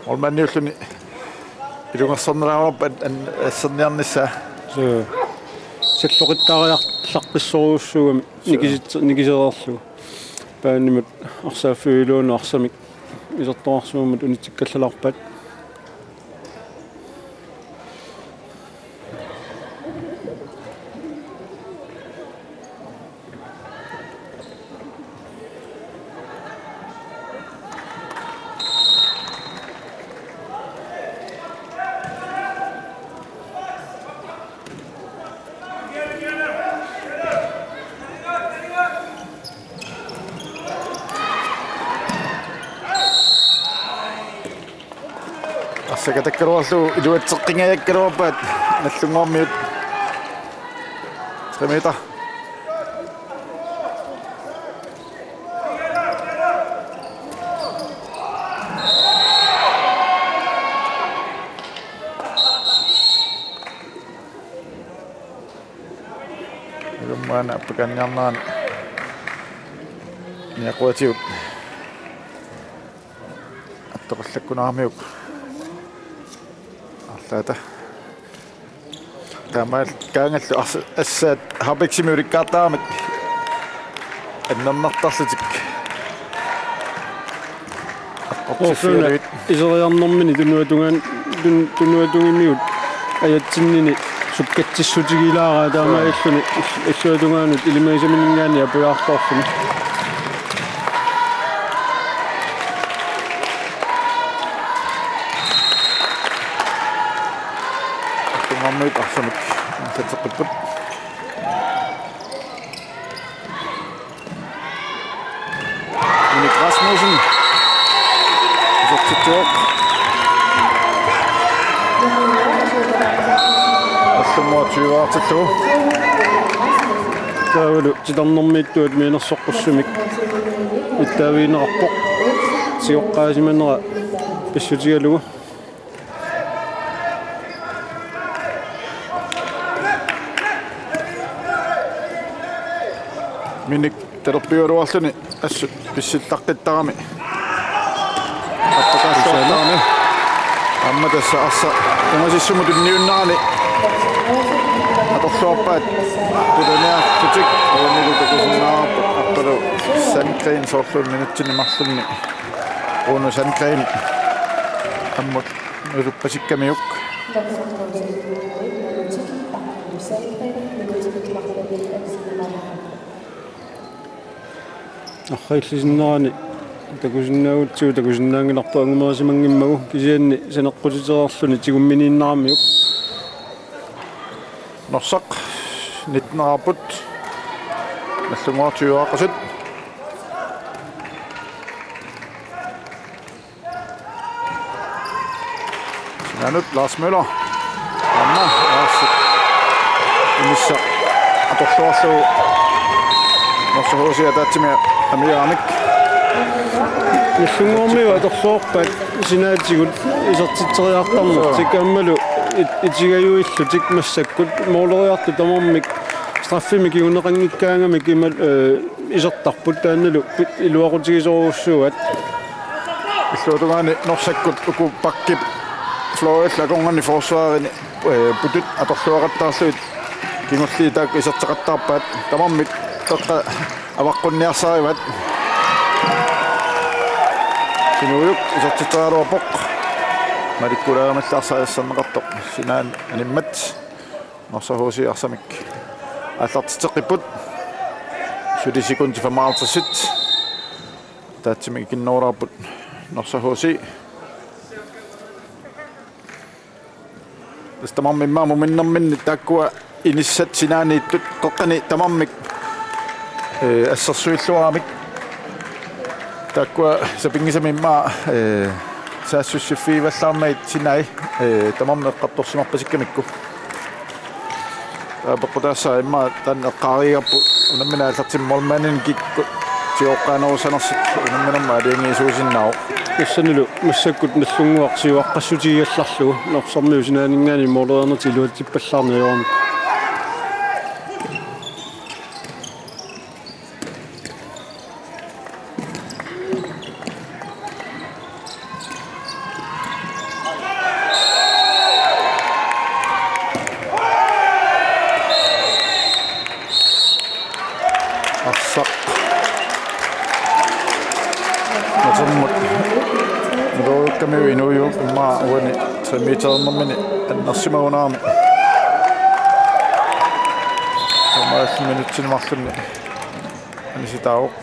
olmanniulluni ilungersorneraarpa asserniarnissa salloqittaariarlaqqissoruussugami nikisererlugu paannimut arsaaffuiluunu arsamik isertoarsuumut unitikkallarpat Sakatakkaruallu iluatseqqingajakkaluarpaat nallunguarmiut 3 meter ilummaana appakanniarnaani niaquatiut attoqallakkunaarmiuk Tätä tämä käängelty assaat habeksimiurikkaataamit ennannartarlutik Orfuna iseriarnermini tunuatungimiut ajatsinni sukkatsissutigilaara taama illuni illuatungaanut ilimaisaminingaani apujaartorfuni Mamut arsamik tatseqqipput Nick Rasmussen isertittuoq allumuatiuaartillu taavalu titarnermiittuat miinersoqqussumik ittaaviinerarpoq sioqqaasimanera pissutigalugu Minnik terpiurualluni assut pissittaqqittarami appakaassaartaani amma tässä assa tungasissumut niunnaani atorluarpaat pudaniartutik olanilutukusinnaarpu appalu Sandgren soorluun minutsinnimarlunni Rune Sandgren ammut uluppasikkamiyuk архаиллисиннерани takusinnaagutsu takusinnaangilarpu angumerisimangimmagu kisianni saneqqutiterarluni tigumminiinnarammiuk Norsaq 19-rapput nallunguartuuaqasut sinanut Lars Møller Anna Lars inissa atorluarlu Norsahuusia taatsimia amiaanik nallunguarmiu atorluorpat sinaatigut isertiteriartarnut tikammalu itigayuillutik massakkut mooleriartu tamarmik straffimik iuneqanngikkaangamik imal isertarput taannalu iluaqutigisoruussuat illuutugaani Norsakkut uku pakkip Florilla kongani forsvaarini putut atorluaqattaarluit kingulliitaak iserteqattaarpaat tamarmik toqqa avaqqunniarsaarivat sinuuyuk isertiterialuapoq Marikkulaamallaarsaajassanneqartoq sinaan animmat Norsahuusiarsamik аллартитеққиппут сулисикунти 55 таатсими кинноораарпут Norsahuusi тастамармиммаа муминнэрминни тааккуа инissat синаанииттут қоққани тамармик ассерсуиллуарамик тааккуа сапингисамиммаа саассуссиффииваллаармаит синай тамармеққарторсимарпасиккамикку аппотаасаа имма тан эққааригарпу унамминааллартимморманин кикку тиоққаанерусанерсик унамминерма алиангиисуусиннао уссанилу массаккут наллунгуарсиуаққассутигиалларлугу норсармиу синаанингани моолернатилуатиппаллаарниуармик Mitarmamini annersimagunaarmi 15 minuutsinmarlunni anisitaaruq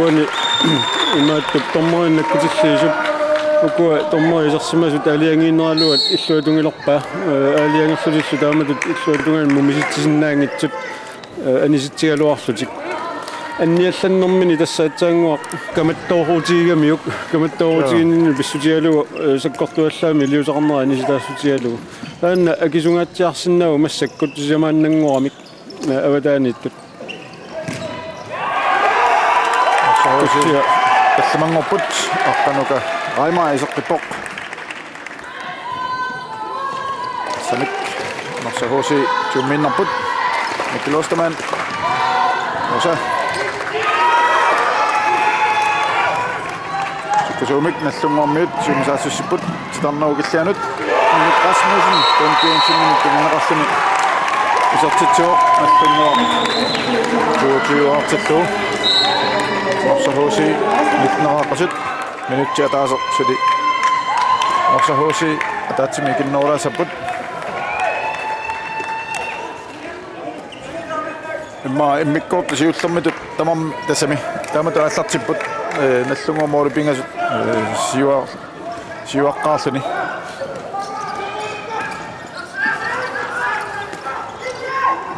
uani imaattup tormarinnakkutilliisut ukua tormarisersimasut aliangiinneraaluat illuatungilerpaa aliangерлulillu taamatut illuatungaan mumisitsisinnaangitsut аниситсигалуарлутик анниалланнэрмини тассаатсаангуа каматтоорутигамиук каматтоорутигинни писсутигалугу саккортуаллаами илиусақарнера аниситаассутигалугу таанна акисунгаатсиарсиннагу массаккут сисамааннангуарамик аватааниттут саусия тассамангорпут артанука раймаа исеққиппоқ самик Norsahuusi тумминнарпут Mikkel Ostermann. Osa. Sukasumik nallunguarmiut suumisaassуссиппут титарнаугиллианут Nick Rasmussen 21 minuutin нерарлуни исертитсуоқ нallunguар 22-артиллу Norsahuusi 19-ааққасут минутсиа таасеқ сули Norsahuusi атаатсими киннооraasаппут имма иммиккорт сиуллэрмитут тамам тассами таамату аллартиппут наллунгуумоору пингасут сиуаққаарлуни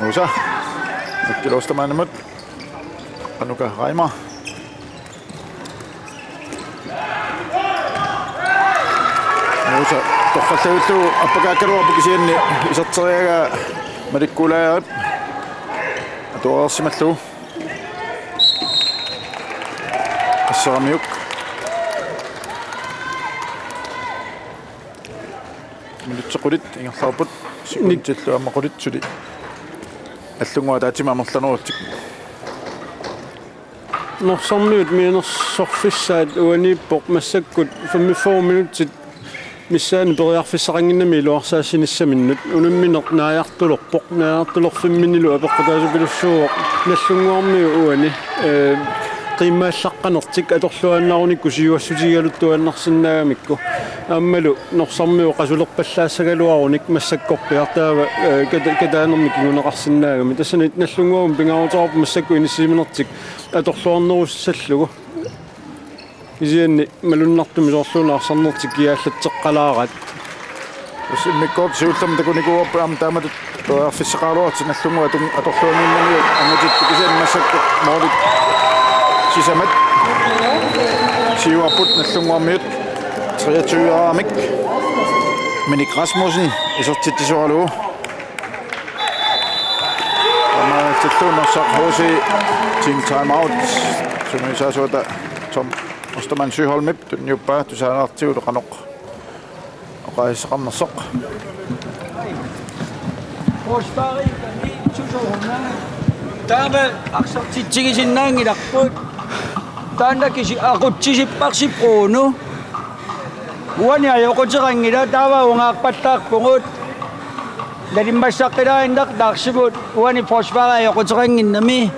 нуса Mikkel анука райма нуса тоққаллавиллу аппакааккалуарпу кисианни исертериага маликкулаарип атуарсималлу ассарамиук минутсеқулит ингерлаарпут сикунтиллу аммақулит сули аллунгуа таатимаамерланерутик норсармиут мианерсорфиссаат уаниппоқ массаккут 45 минутит миссаани периарфиссақангиннами илуарсаассиниссаминнут унамминеқ нааяартулерпоқ нааяартулерфимминилу апеққутаасупилуссууоқ наллунгуармиу уани qimmaallaqanertik atorluannarunikku siuassutigaluttuannarsinnagamikku aammalu norsarmiu qasulerpallaassagaluarunik massakkorpiartaava kadaanermi kinguneqarsinnaagami tassani nallunguum pingarutarpu massakku inissiiminertik atorluarnerussallugu isianni malunnartumi soorluunaarsarnertik kiaallatteqqalaarat Mikkort siultam takunikuuarpu am taamatut arfissaqaaluarti nallungu atorluanginnami angutit kisen massakku moolit sisamat siuarput nallunguarmiut 23-aamik Minik Rasmussen isortitisuarlugu Tilluunersaq team timeout sumisaasuuta Tom Osterman Syholmip tunniuppaa tusaanartiulu qanoq oqaissaqarnersoq Forsvaret kan helt tusohunna. Tama aksartitsigisinnaangilaqput. Tanda kisi aqutsisipparsippruunu. Uani ayoqutiqangila tava ungaaqpattaarpungut. Dalimmassaqqilaaindaq taarsivut uani forsvaret ayoqutiqanginnami.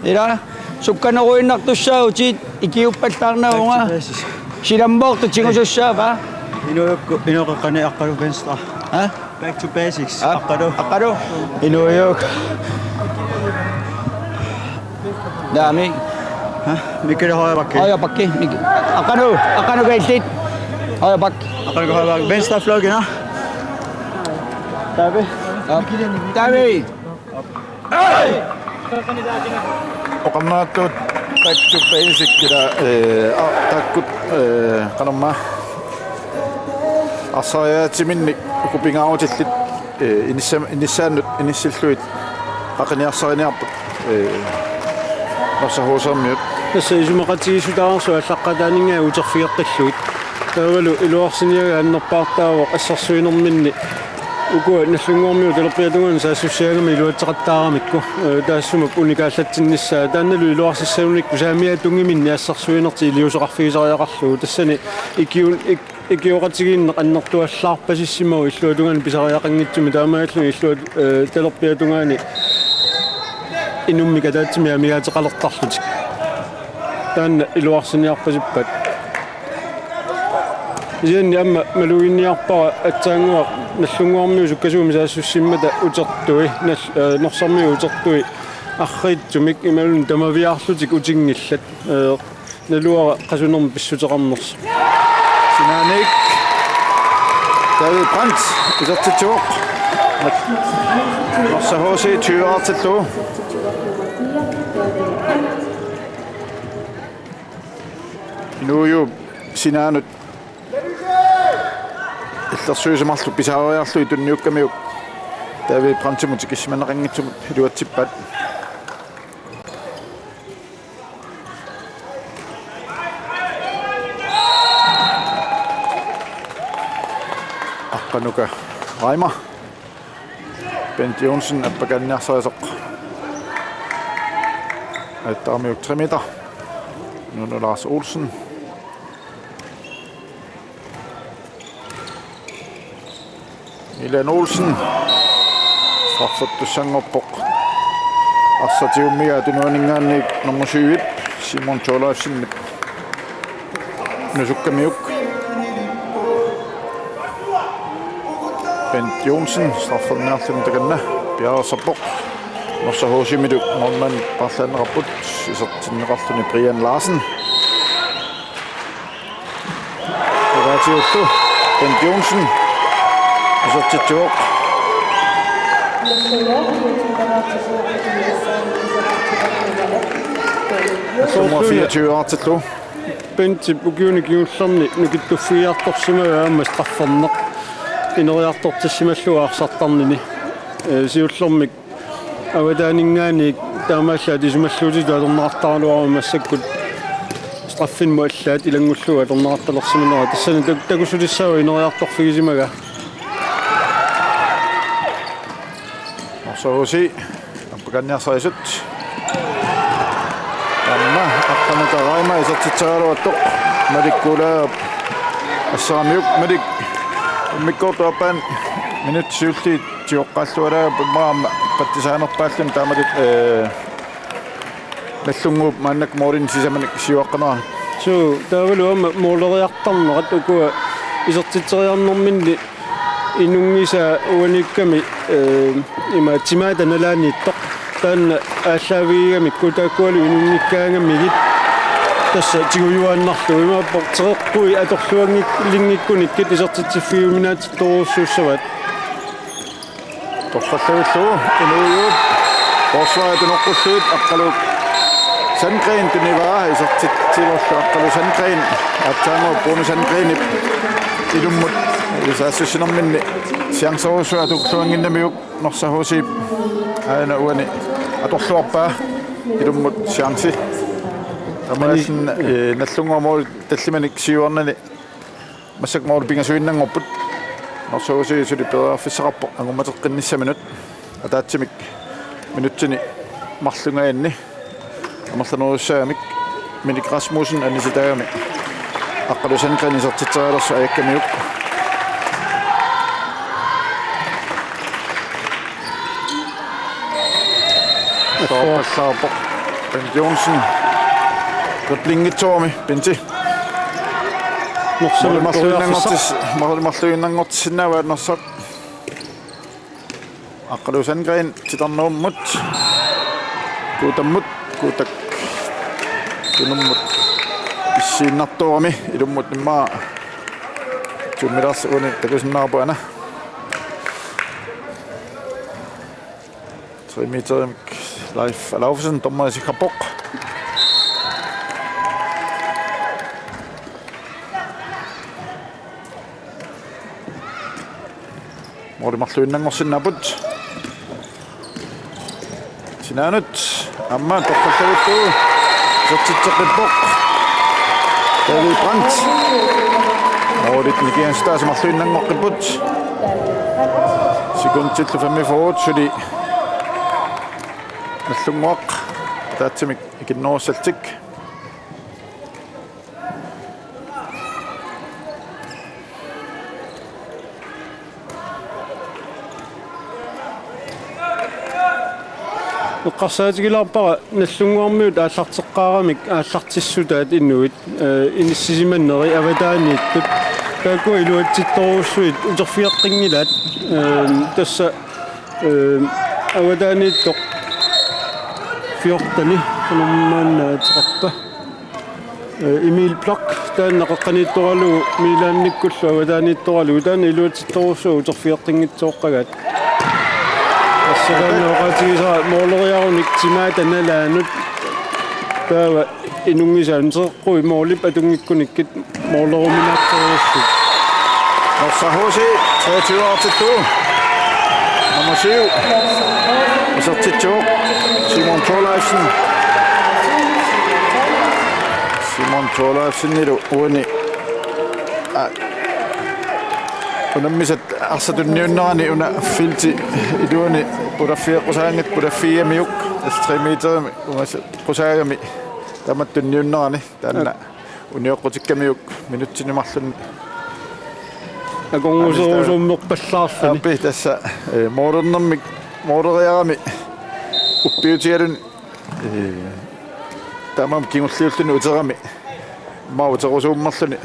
Ila sukkaneruinnartussaagutit ikiuppattaarnaunga. Silambortu tingusussaapa. Inoqeqqani aqqalu venstre. Ha? Back to basics. Aqqalu. Inuyuk. Dami. Mikkel højre bakke. Højre bakke. Aqqanu gæltit. Højre bakke. Aqqanu højre bakke. Venstre flokken, ja. Davi. Davi. oqamnaattuut back to basic kila takkut qanorma Assariatiminnik ukupingaarutillit inissaannut inissilluit qaqiniarsariniarput norsahusarmiut tassa isumaqatigisutaarsu allaqataaningaa uterfigeqqilluit taavalu iluarsiniaga annerpaartaavoq assarsuinerminni ukua nallunguarmiu talerpiatungan saassussiagami iluatseqattaaramikku taassumak unikaallatsinnissaa taannalu iluarsissanunikku saamiatungiminni assarsuinerti iliuseqarfigisariaqarlugu tassani ikiuqatigiinneq annertuallaarpasissimagu illuatungani pisariaqanngitsumi taamaagallu illuat talerpiatungaani inummika taatsimi amigaatеqalertarlutik taanna iluarsiniarpasippat isianni amma maluginniarpara atsaangua nallunguarmiu sukkasuumi saassussimmata utertui norsarmiu utertui arriitsumik imalun tamaviarlutik utingillat naluara qasunermi pissuteqarnersa Sinanik David Brandt isortitsuoq norsahuusi 20-artillu Inuuju sinaanut illersuusamarlu pisariarlu tunniukkamiuk David Brandtimut ikissimannaqanngitsumut hiluatsippat Qanuka Reimer Bent Jonsen appakanniarsarisoq attaamiuk 3 meter nu Lars Olsen Milan Olsen straffuttussangorpoq assatiummiga tunuaningaanni nummer 7 Simon Tjolafsin nusukkamiuk Bent Jonsen straffernerlum takanna piarasarpoq norsahuusimiduk norman parlanneraput isertinneqarluni Brian Larsen Ravatiuttu Bent Jonsen isertitsuoq nummer 24-artillu Bent ukiunikiullerni nukittufiartorsimaga aamma strafferneq ineriartortassimallуаарсартарнини сиуллэрмик аватаанингааник таамааллаат исумаллуутиту атернеқартаралуарма массаккут страффинму аллаат илангуллуга атернеқарталерсиминера тассани такусулиссава инериарторфигисимага орсоуси аппаканниарсарисут тамма аттанутараима исертитсагалуаттоқ маликкулаа ассаамиук малик Mikkortuapan minut sylti tioqqalluala pummaam pattisaanerpaallun taamatut наллунгууп мааннак моорин сисаманик сиуаққанаа суу таавалуама муулериартарнерат укуа исертитсериарнэрминни инунгиса уаникками има тимаата налааниттоқ таанна ааллаавигами кутааккуалу инунгиккаангаммигит тасса тигуюааннарлу имааппортереққуи аторлуангик лингиккуниккит исертитсиффиуминаати торуссууссават торфаллавиллуу инуйуут forsvaret noqqulluut aqqalu Sandgren tunivaa isartitsilorlu aqqalu Sandgren attaango Bruno Sandgren ilummut isaassusinerminni siangsorussua tukluanginnamiuk norsahuusiip aana uani atorluarpaa ilummut siangsi tamaasin nallunguamuu tallimanik siuarnani massak moor pingasuinnangorput norsahuusi suliperearfissaqarpo angummateqqinnissaminut ataatsimik minuttini marlungaanni amarlanuussaamik Minik Rasmussen annisitaagami aqqalu Sandgren isertitseraalersu ayakkamiuk Torpassaarpo Bent Johnsen Riblingitormi Benti marluinnangortissinnaavaat nersaq aqqalu Sandgren titarnuummut kuutammut kuutak tunummut issiinnartuami ilummut immaa tummilarsa uni takusinnaarpuana 3 meter Leif Laufsen tommaisikkapok mori marluinnangorsinnaput Sinanut amma torpallavuttu sortitseqqippok David Brandt Morit nikianstaas marluinnangoqqipput sekundtillu 45 suli nallunguaq taatsimik ikinnoorsaltik Qasaatigilaarpara nallunguarmiut aallarteqqaaramik aallartissutaat innuit inissisimanneri avataaniittut taakua iluatsittorussuit uterfiaqqingilaat tassa avataaniittoq fiortani qanummaannaatiqarpa Emil Block taannaqaqqaniittoralu miilaannikkullu avataaniittoralu taana iluatsittorussu uterfiaqqingitsoqqagaat Assarannoqatiisa mooleriarunik timaata nalaanut taava inungisaanseqqui moolip atungikkunikit mooleruminaaqtoriussut Norsahuusi 23 nummer 7 isertitsuuq Simon Thorleifsen uani unammisat arsatunniunnerani una filti iluani pulaffiaqqusaangit pulaffiamiuk 3 meter ungas qusaagami tamattunniunnerani taanna unioqqutikkamiuk minuttinimarlun akonguserusummorpallaarfani appi tassa moolernermik mooleriarami uppiutialun tamam kingulliulluni uterami mauterusuummerluni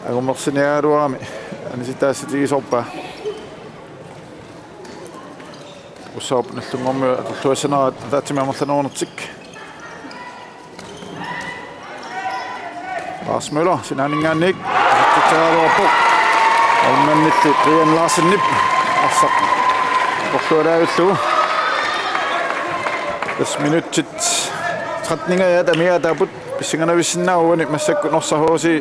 agummersiniaaluarami anisitaassitigisorpa ussaap nallungormu atorluassanaat taatimiamerlanuunertik Lars Møller sinaaningaannik titaaluarpoq almannilli Brian Larsennip arsaq torlualaagullu 10 minuttit tratningayaat amiataaput pissinganavissinaauani massakku norsahuusi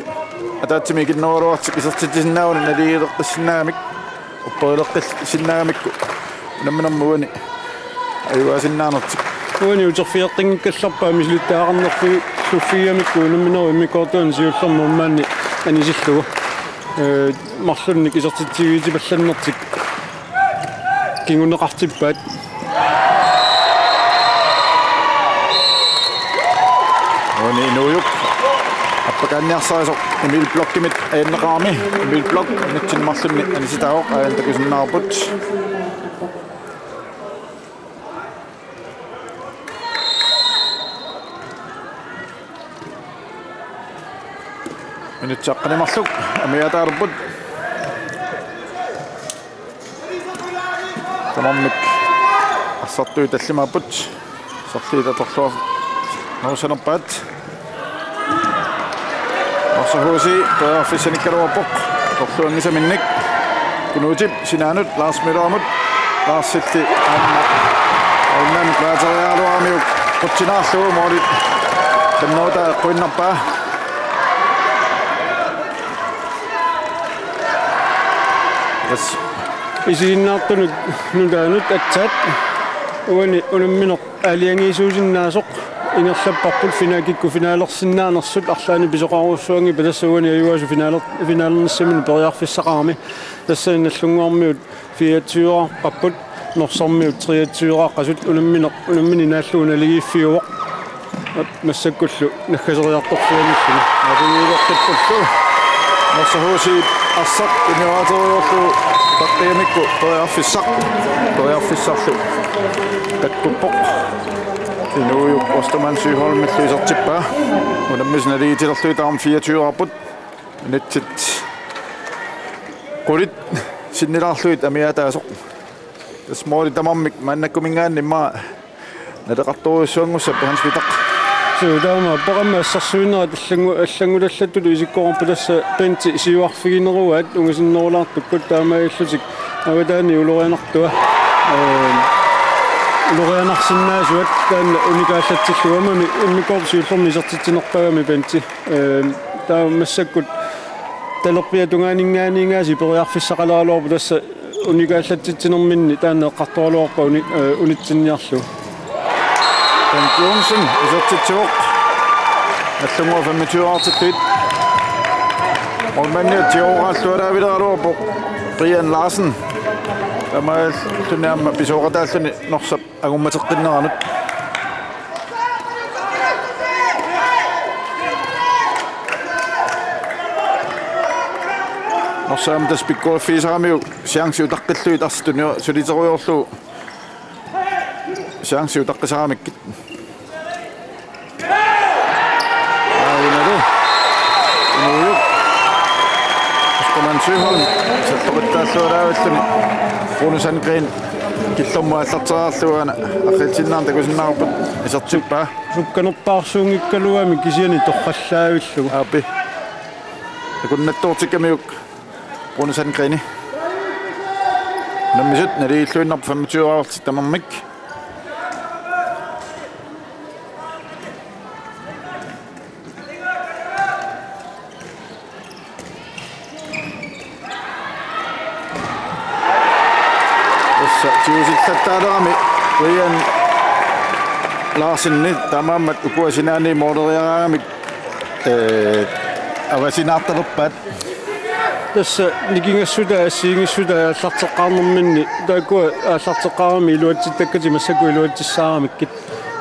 ataatimi ikinnualuartik isertitisinnaauani naligileqqissinnaamik upperileqqissinnaamikku nammanammuani ayuaasinnaanertik uani uterfiaqqingikkallarpaa misluttaaqarnerlu suffiamikku nammineri immikortuan siullermummaanni anisillugu marlunnik isertitigiitipallannertik kinguneqartippaat uani nuuyuk appakanniarsarisoq Emil Blockimit ayanneqaarmi Emil Block nutsinmarlunni anisitaaoq ayantakusinnaarput минутсаққанимарлук амиатаарпут тамаммик ассартуи таллимааппут сарлиита торлуар наусанерпаат Marsahusi toafisanikkaluarpoq torluangisaminnik kunuutip sinaanut Lars Møller-Amut Lars-silti aannan klaateriaaluarmiuk qutsinaarlugu moolit tannuuta eqquinnarpaa yes isiinnaartunut nutaanut atsat uani unammineq aaliangiisuusinnaasuq inerlapparpul finakikku finaalersinnaanersut arlaani pisoqaruussuangi patassuani ayuasu finaalernissamin periarfissaqarmi tassaannallunguarmiut fiatyuaqapput norsarmiut triatyuaqasut unammini naalluuna ligiiffiuoq massakkullu nakkaseriartorfuanilluni ariniilertappullu Marsahusi assaq inivaateriorlu taqqiyamikku periarfissarlu takkuppoq Inuujuk Osterman Sygholm-milluisertippaa unammisna liitilerluitaarm 24-arput nitsit qulit sinnilaarluit amiataasoq tasmooli tamammik maannakkumingaannimma naleqartoruissuangussappa hans vitaq suutaama paqamaassarsuinera allangulallattulu isikkoorpu tassa penti siuarfigineruat ungasinnerulaartukkut taamaillutik avataani ulorianartua Lorianarsinnaasuat taanna unikaallatsilluamami immikorsiullermi isertitsinerpagami penti taamassakut talerpiatungaaninngaaniingaasi periarfissaqaleraluarpu tassa unikaallatsitsinerminni taanna eqqartoraluarpa unitsinniarlu Bent Johnsen isertitsuoq allungua 25-artittuit ormanniut tioraallualaavileraluarpoq Brian Larsen Tamaal tunniamma pisoqataalluni norsap agummateqqinneranut Norsaam taspikkuaffiisaramiu siangsiu taqqilluit arstuni suliteruyorlu siangsiu taqqisaramikkit Inuujuk Osterman Sygholm sattoqittaalluaraavalluni Bonus Angren killormu allarteraarluana aqilsinnaarn takusinnaarput isertippaa sukkanerpaarsuungikkaluami kisiani torqallaavillugu aapi takunnattuurtikkamiuk Bonus Angreni nammisut naliilluinnerp 25-arti tamammik Tiusittattaarami Brian Larsen tamammat ukuasinaani moderiaraamik avasinaartalerpaat tassa nikingassuta assiingissuta allarteqqaarnerminni taakua allarteqqaarami iluatsittakkati massaku iluatsissaaramikit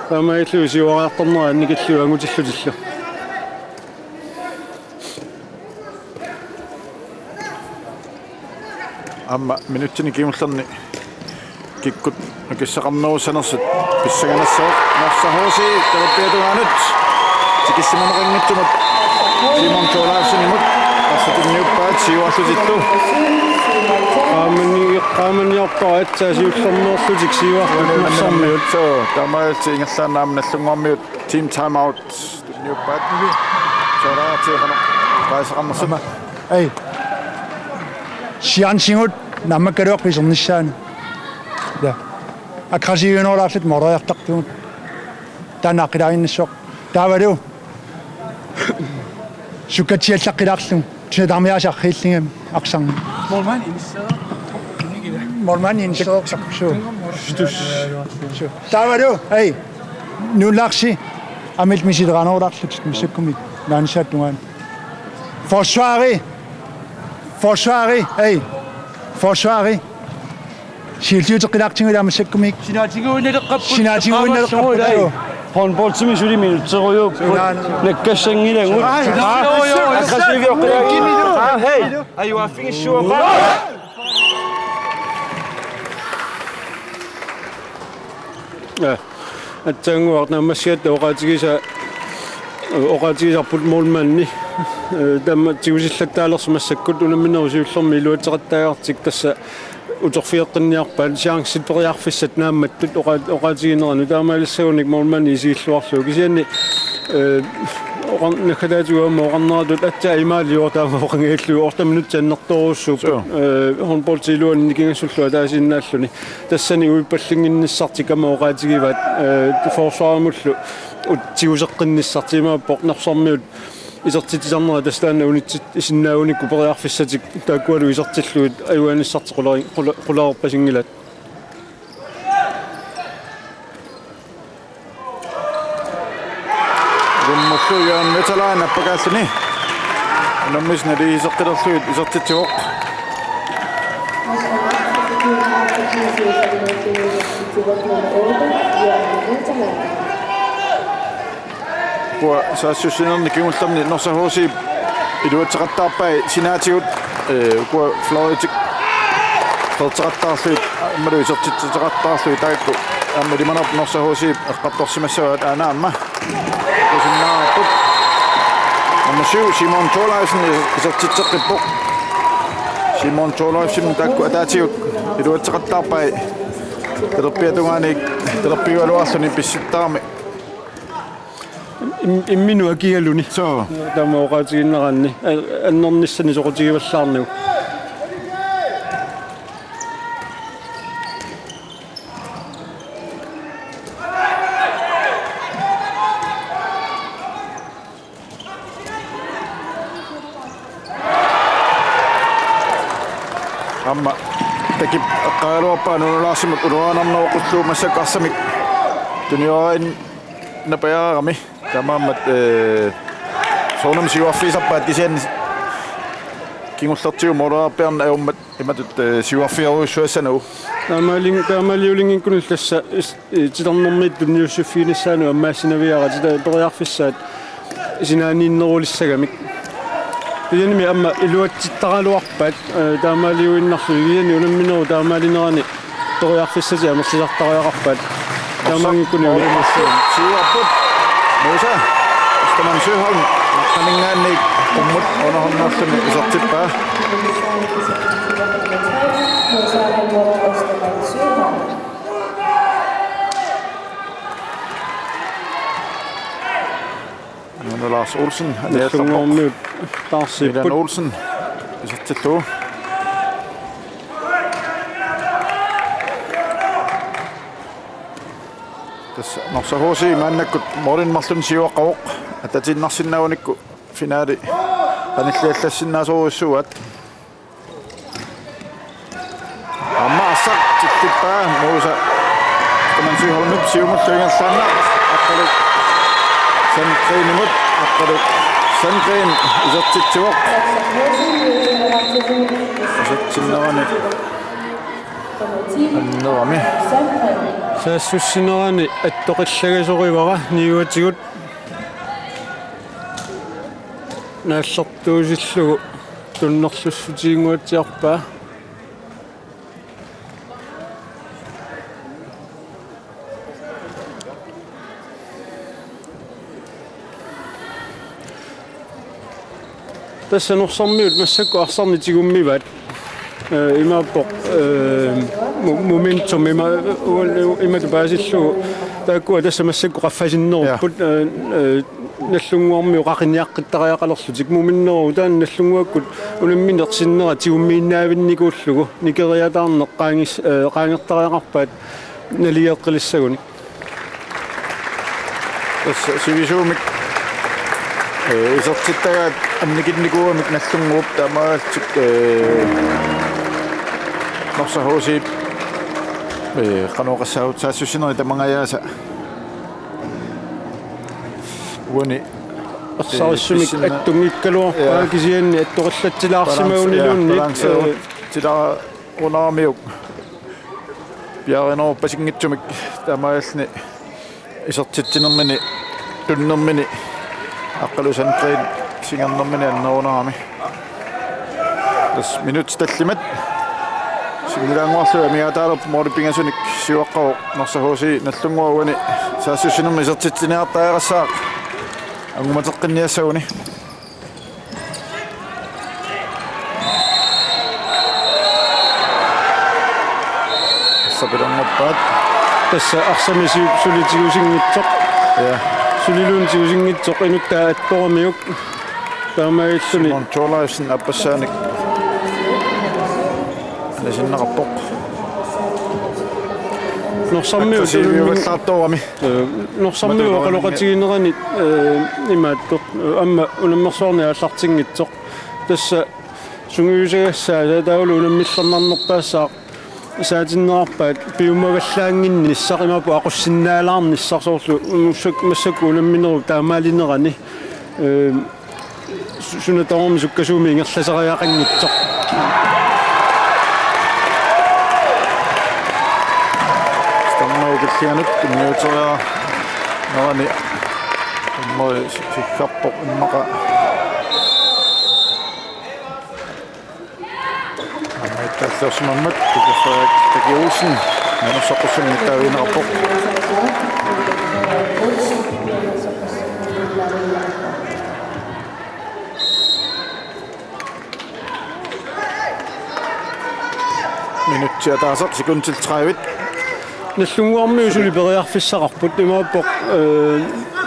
taamaillu siuariartornera annikillu angutillutillu amma minuuttini kiimullerni kikkut nakissaqarnerusanersut pissaganassaaq Marsahusi taleppiatugaanut tikissimanaranngitsumat Simon Tolaafsinimut qassatinnniuppaat siuarlutillu qaamaniarpaa atsaasiullernerlutik siuarlunersormiut so tamaalti ingerlaannaam nallunguarmiut team time out niuppaat soraartiqana qaisaqarnersama Ei siansingut nammakkaluarpisornissaana ja akrasiunorlaarlut moriartartugut taanaaqqilaaginnissoq taavalu sukkatsiallaqqilаарlu tunatarmiaasarriillingam aqsarni molman innissoorqsaqsu taavalu ei nullaarsi amilt misileranorlaarlut missakkumik naansaattugaan Forsvari, ei. Forsvari. Siltiuteqilaqtinguilaamasakkumik. Sinaatinguinnerqapput. håndboldtimi suli minuutseruju nakkassangilangul akkasiviorqilaagi hey ayuaffigissuoqa atsanguarnammassiat oqatigisa oqaatigisarput målmanni tamma tigusillattaalersumassakut unamminerusivillormi iluateqattaagartik tassa utorfiiqqinniarpaat siangssit periarfissat naammattut oqaatigineranu taamaalissagуник målmanni isiilluarluu kisianni nakalaatuama oqarneratut attaa imaaliuortaama oqangiilluu ortaminut annertoruussuup hornboltiluan nikingassullua taasiinnaalluni tassani uippallinginnissartikama oqaatigivat forsvaramullu tiguseqqinissartimaappoq nersormiut isertitisarnera tastaana unitsit isinnaagunikku periarfissatik taakkualu isertilluut ayuanissartiqulaerpasingilat Rummussuugaan metalaana pakassani nammisnali iseqqilerluit isertitsuoq Kua saassussinerni kiungullarni norsahuusiip iluatseqattaarpai sinaatigut kua floritik terteqattaarluit ammalu isertitseqattaarluit taakku ammalimanarp norsahuusiip eqqattorsimassavaat aanaamma kusinnaarput ammasuu Simon Tolaisen isertitseqqippoq Simon Tolaisen taakku ataatigut iluatseqattaarpai terpiatungaaniik terpiualuarluni pissittaarmi imminu akialuni tama oqaatiginneranni annornissani soqutigivallaarniu amma tekip qaaluarpaan unulaarsimut uluanarnerqulluumassaqarsamik tunioain napayaarami tamaammat soonam siuarfiisarpaat kisian kingullertiu molaarpiarna aummat imatut siuarfiaruussuassanu taamaliulinginkkunillassa titarnermiit tunniussuffiinissaanu ammaasinaviara tita periarfissaat isinaaniinnerulissagamik iyanimi amma iluatsittaraluarpaat taamaliuinnarlu iyani unammineru taamalinerani periarfissati amersisartariaqarpaat taamangikkunniulimassaan siuarput Musa, teman Syhon, kaningan ni kumut orang-orang isertippaa. Lars Olsen, Milan Olsen, isertittu. Tässä norsahuusi mannakkut morinmarlun siuaqaoq atatinnarsinaaunikku finaali qanilliallassinnaasuruissuat amma assaq tittipaa muusa taman siuholnup siumulluingerlaanna aqqaluk sankriinimut aqqaluk sankriin isertitsuoq isertinnerani annerami saassussinerani attoqillagasorivara niuatigut naallertuusillugu tunnerlussutiinguatiarpaa tässä norsarmiut massakku arsarnitigummivat imappoq momentum imatu paasillu taakkua tässä massakku qaffasinneruput nallunguarmiu qaqinniaqqittariaqalerlutik muminneru taan nallunguakkut unamminersinnera tiummiinnaavinnikuullugu nikeriataarneq qaangertariaqarpaat nalieqqilissaguni tässä sivisuumik isertittagaat annikinnikuumik nallunguup taamaaltik norsahuusiip qanuuqassaavut saassussinerni tamangayaasa uani assarissumik attungikkaluarpaa kisianni attoqallatsilaarsimaunilunni tila unaamiuk piarinerupasingitsumik taamaalni isertittinermini tunnermini aqqalusankriin singernermini annerunaami tas minutstallimat sinnilaanguarlu amiataalerp mooripingasunik siuaqqaruq norsahuusi nallunguaruani saassussinermi isertittiniartaaerassaaq Angumataqqinniassauni. Sapilornerpaat. Tässä arsamisiup sulitigusinngitsoq. Ja. Suliluuntigusingitsoq inuttaa attormiuk. Taamaitsuni. Simon Cholaisen appassaanik. Nasinnerappoq. Norsammiu Siviuvallaartoorami. Norsammiu aqaloqatiginerani imaattoq amma unammersoorni аллартингитсоq. Tässä sunguusagassaa taulu unammillernernerpaassaa saatinnерарpaat piumagallaanginnissaq imapu aqussinnaalaarnissarsoorlu massakku unammineru taamaalinnerani sunataormi sukkasuumi ingerlasariaqanngitsoq. Stammaukillianut immiuteria narani moi sikkarpoq immaqa ammaittallersimammat tukaffaak takiusin nanersoqussunni taavinerpoq minuttia taasoq sekuntil 30 Nallunguarmiu suliperiarfissaqarput imaappoq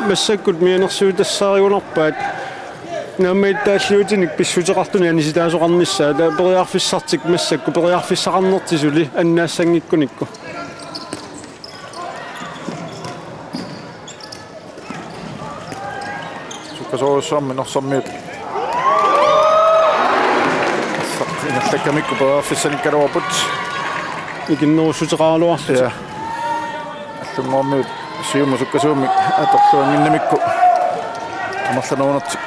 massakkut mianersuutassariunerpaat naamaittaalluutinik pissuteqartuni anisitaasoqarnissaa ta periarfissartik massakku periarfissaqarnertisuli annaassangikkunikku sukkasoorussuarmi norsormiut saqinallakkamikku periarfissanikkaluarput ikinnerussutеqaaluarlut ja allungormiut siumu sukkasuumi atorluanginnamikku amarlanuunertik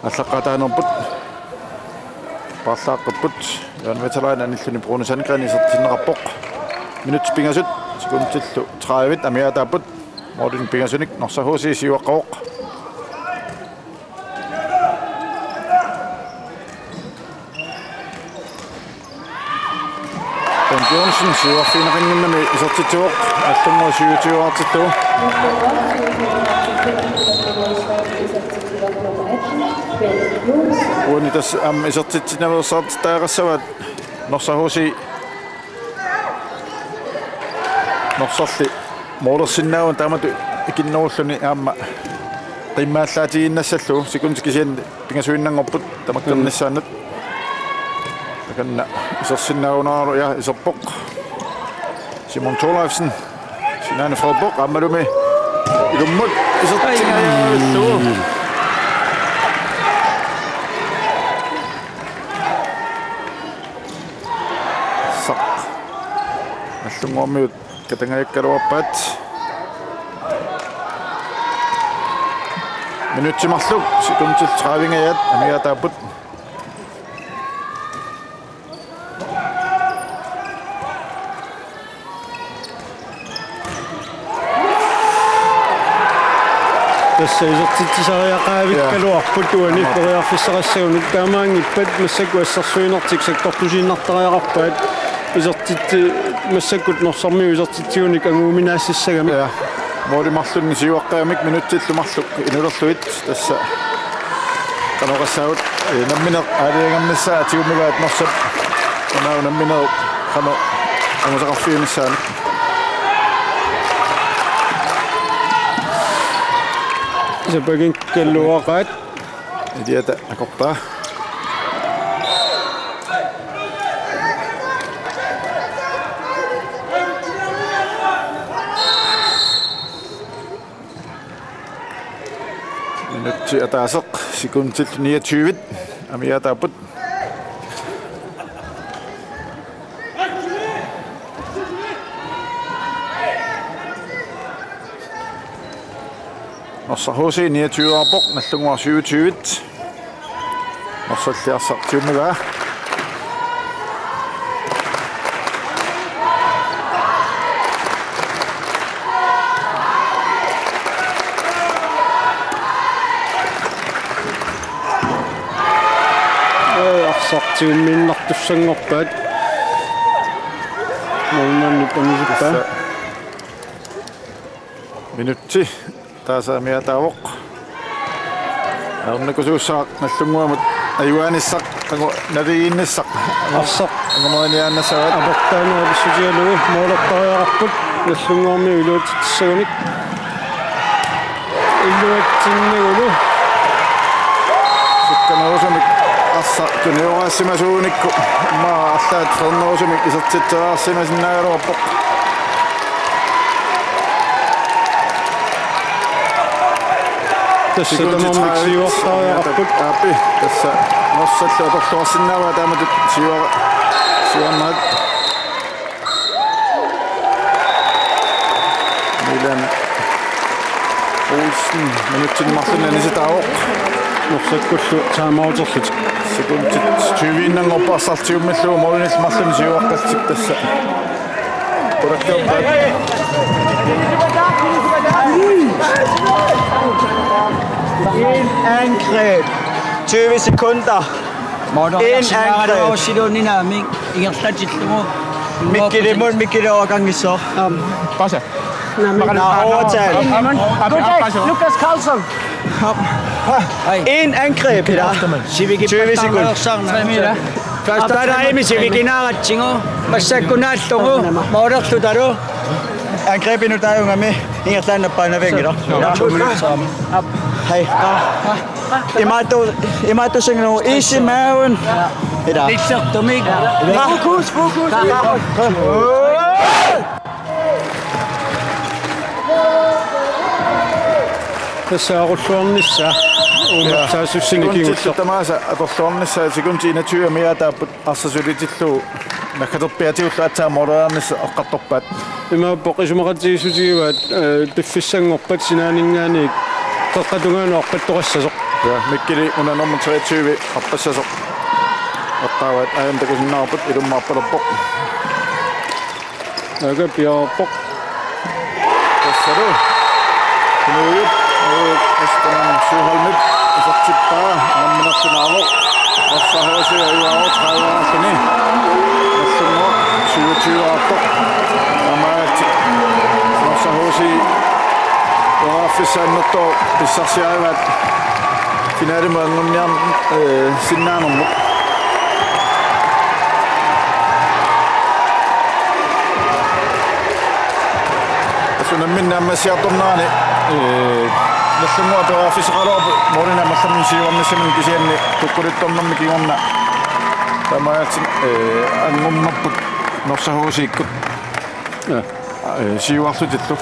аллаққатааnerput парлааққиппут яан ветеран аниллуни бруунусанкани сертиннеқарпоқ минут пингасут секундтиллу 30 амиатааппут морин пингасуник норсахууси сиуаққавоқ Tom Johnson siuарфинеқингиннами исертитсуоқ аллунгуа сиутиуартиллу Uuni tässä isortitsinavussaart taaqassavaat norsahuusi norsorli moolersinnaavun taamatu ikinnerulluni aamma qimmaallaatigиннассаллу секундикисиан пингасуиннангорпут тамаккернissaannат таканна исерсиннаагунаару я исерпоқ Simon Thorleifsen Sinane Fredbok аммалуми илуммут исертингааллу Allungormiut katangayakkaluarpaat minutimarluk sekundtil 30 amiataaput tässä isortitsariaqaavikkaluarput uani periarfissaqassagунут таамаангиппат массакуассарсуинартик саккортусииннартариақарпаат isortit massakut norsarmiu isortittiunik anguuminaassissagami ja moorimarlunni siuaqqaamik minuttillumarluk inulerluit tassa qanoqassaut namminer aaliangamnissaa tiumigaat norsap qanau namminer qano angusaqarfiinissaani sapaginkkalluaqaat idiata akorpaa minutti ataaseq sekundtil 29 amiataaput norsarhuusi 29arpoq nallunguar 27 norsalliarsartiumigaa sartiumminnartussangorpaat molmanni panisippa minutti тааса миатаавоқ арнакусууссаа наллунгуамут аюанissaq тагу навииннссақ арсақ ангаманиааннасават апортаанаа бисутиалуи моолертариарпут наллунгуарми улуутитсагуник илluатсиннагулу сукканаусамик арса тунеорассимасууникку маа аллаат фернерусамик исертитсераарсимасиннаагалуарпоқ тассатамармик сиуартариарпут апи тасса носсалла аторлуарсиннаава тааматут сиуарнат милан Olsen минутин марлунна ниситаавоқ норсаккуллу таамаутерлут секундит 20 оппарсартиуммаллуу моринил марлун сиуаққалтик тасса порактауппат En angreb. 20 sekunder. En angreb. 시도니나 밍 이게 스타치고 Mikkeli overgang i så. Overtal. Lukas Karlsson. En angreb, Peter. 20 sekunder. Første vi kinakatsingo massakunattongo maorarlutaru Angreb nu der unge med. Ingen land op på væggen der. Hej. Imato synger nu is i maven. Peter. 릭석tomik Fokus. тассааруллуарнisса ууматсаассуссинникингуллеқ тамааса аторлуарнissaa секунди 21 миатааппут арсасулитиллуу наккатерпиатиулла атсаа мораарнисса оққарторпаат имааппоқ исумақатигисутигиваат пиффиссангорпат синаанингааник теққатунгаануарпаттоқассасоқ ja mikkeli under nummer 23 аппассасоқ оттаават аянтакусиннаарпут илуммаарпалерпоқ агапиарпоқ тассару нуйут эстэнэн сухалмит исартиппаа амминарсинаавоқ ассахоси аюао трааваасини ассумо сиутиуааппоқ амаати ассахоси оаффисааннэрто писсарсиааваат финалимаангунниар синнаанермут асунамминна аммасиарторнаани наллунгуа пераафисеқалуарпу морина малламин сиуарнисамин кисианни туккулитторнэрми кигорна тамаатин ангуммарпут норсахуусииккут сиуарлутиллу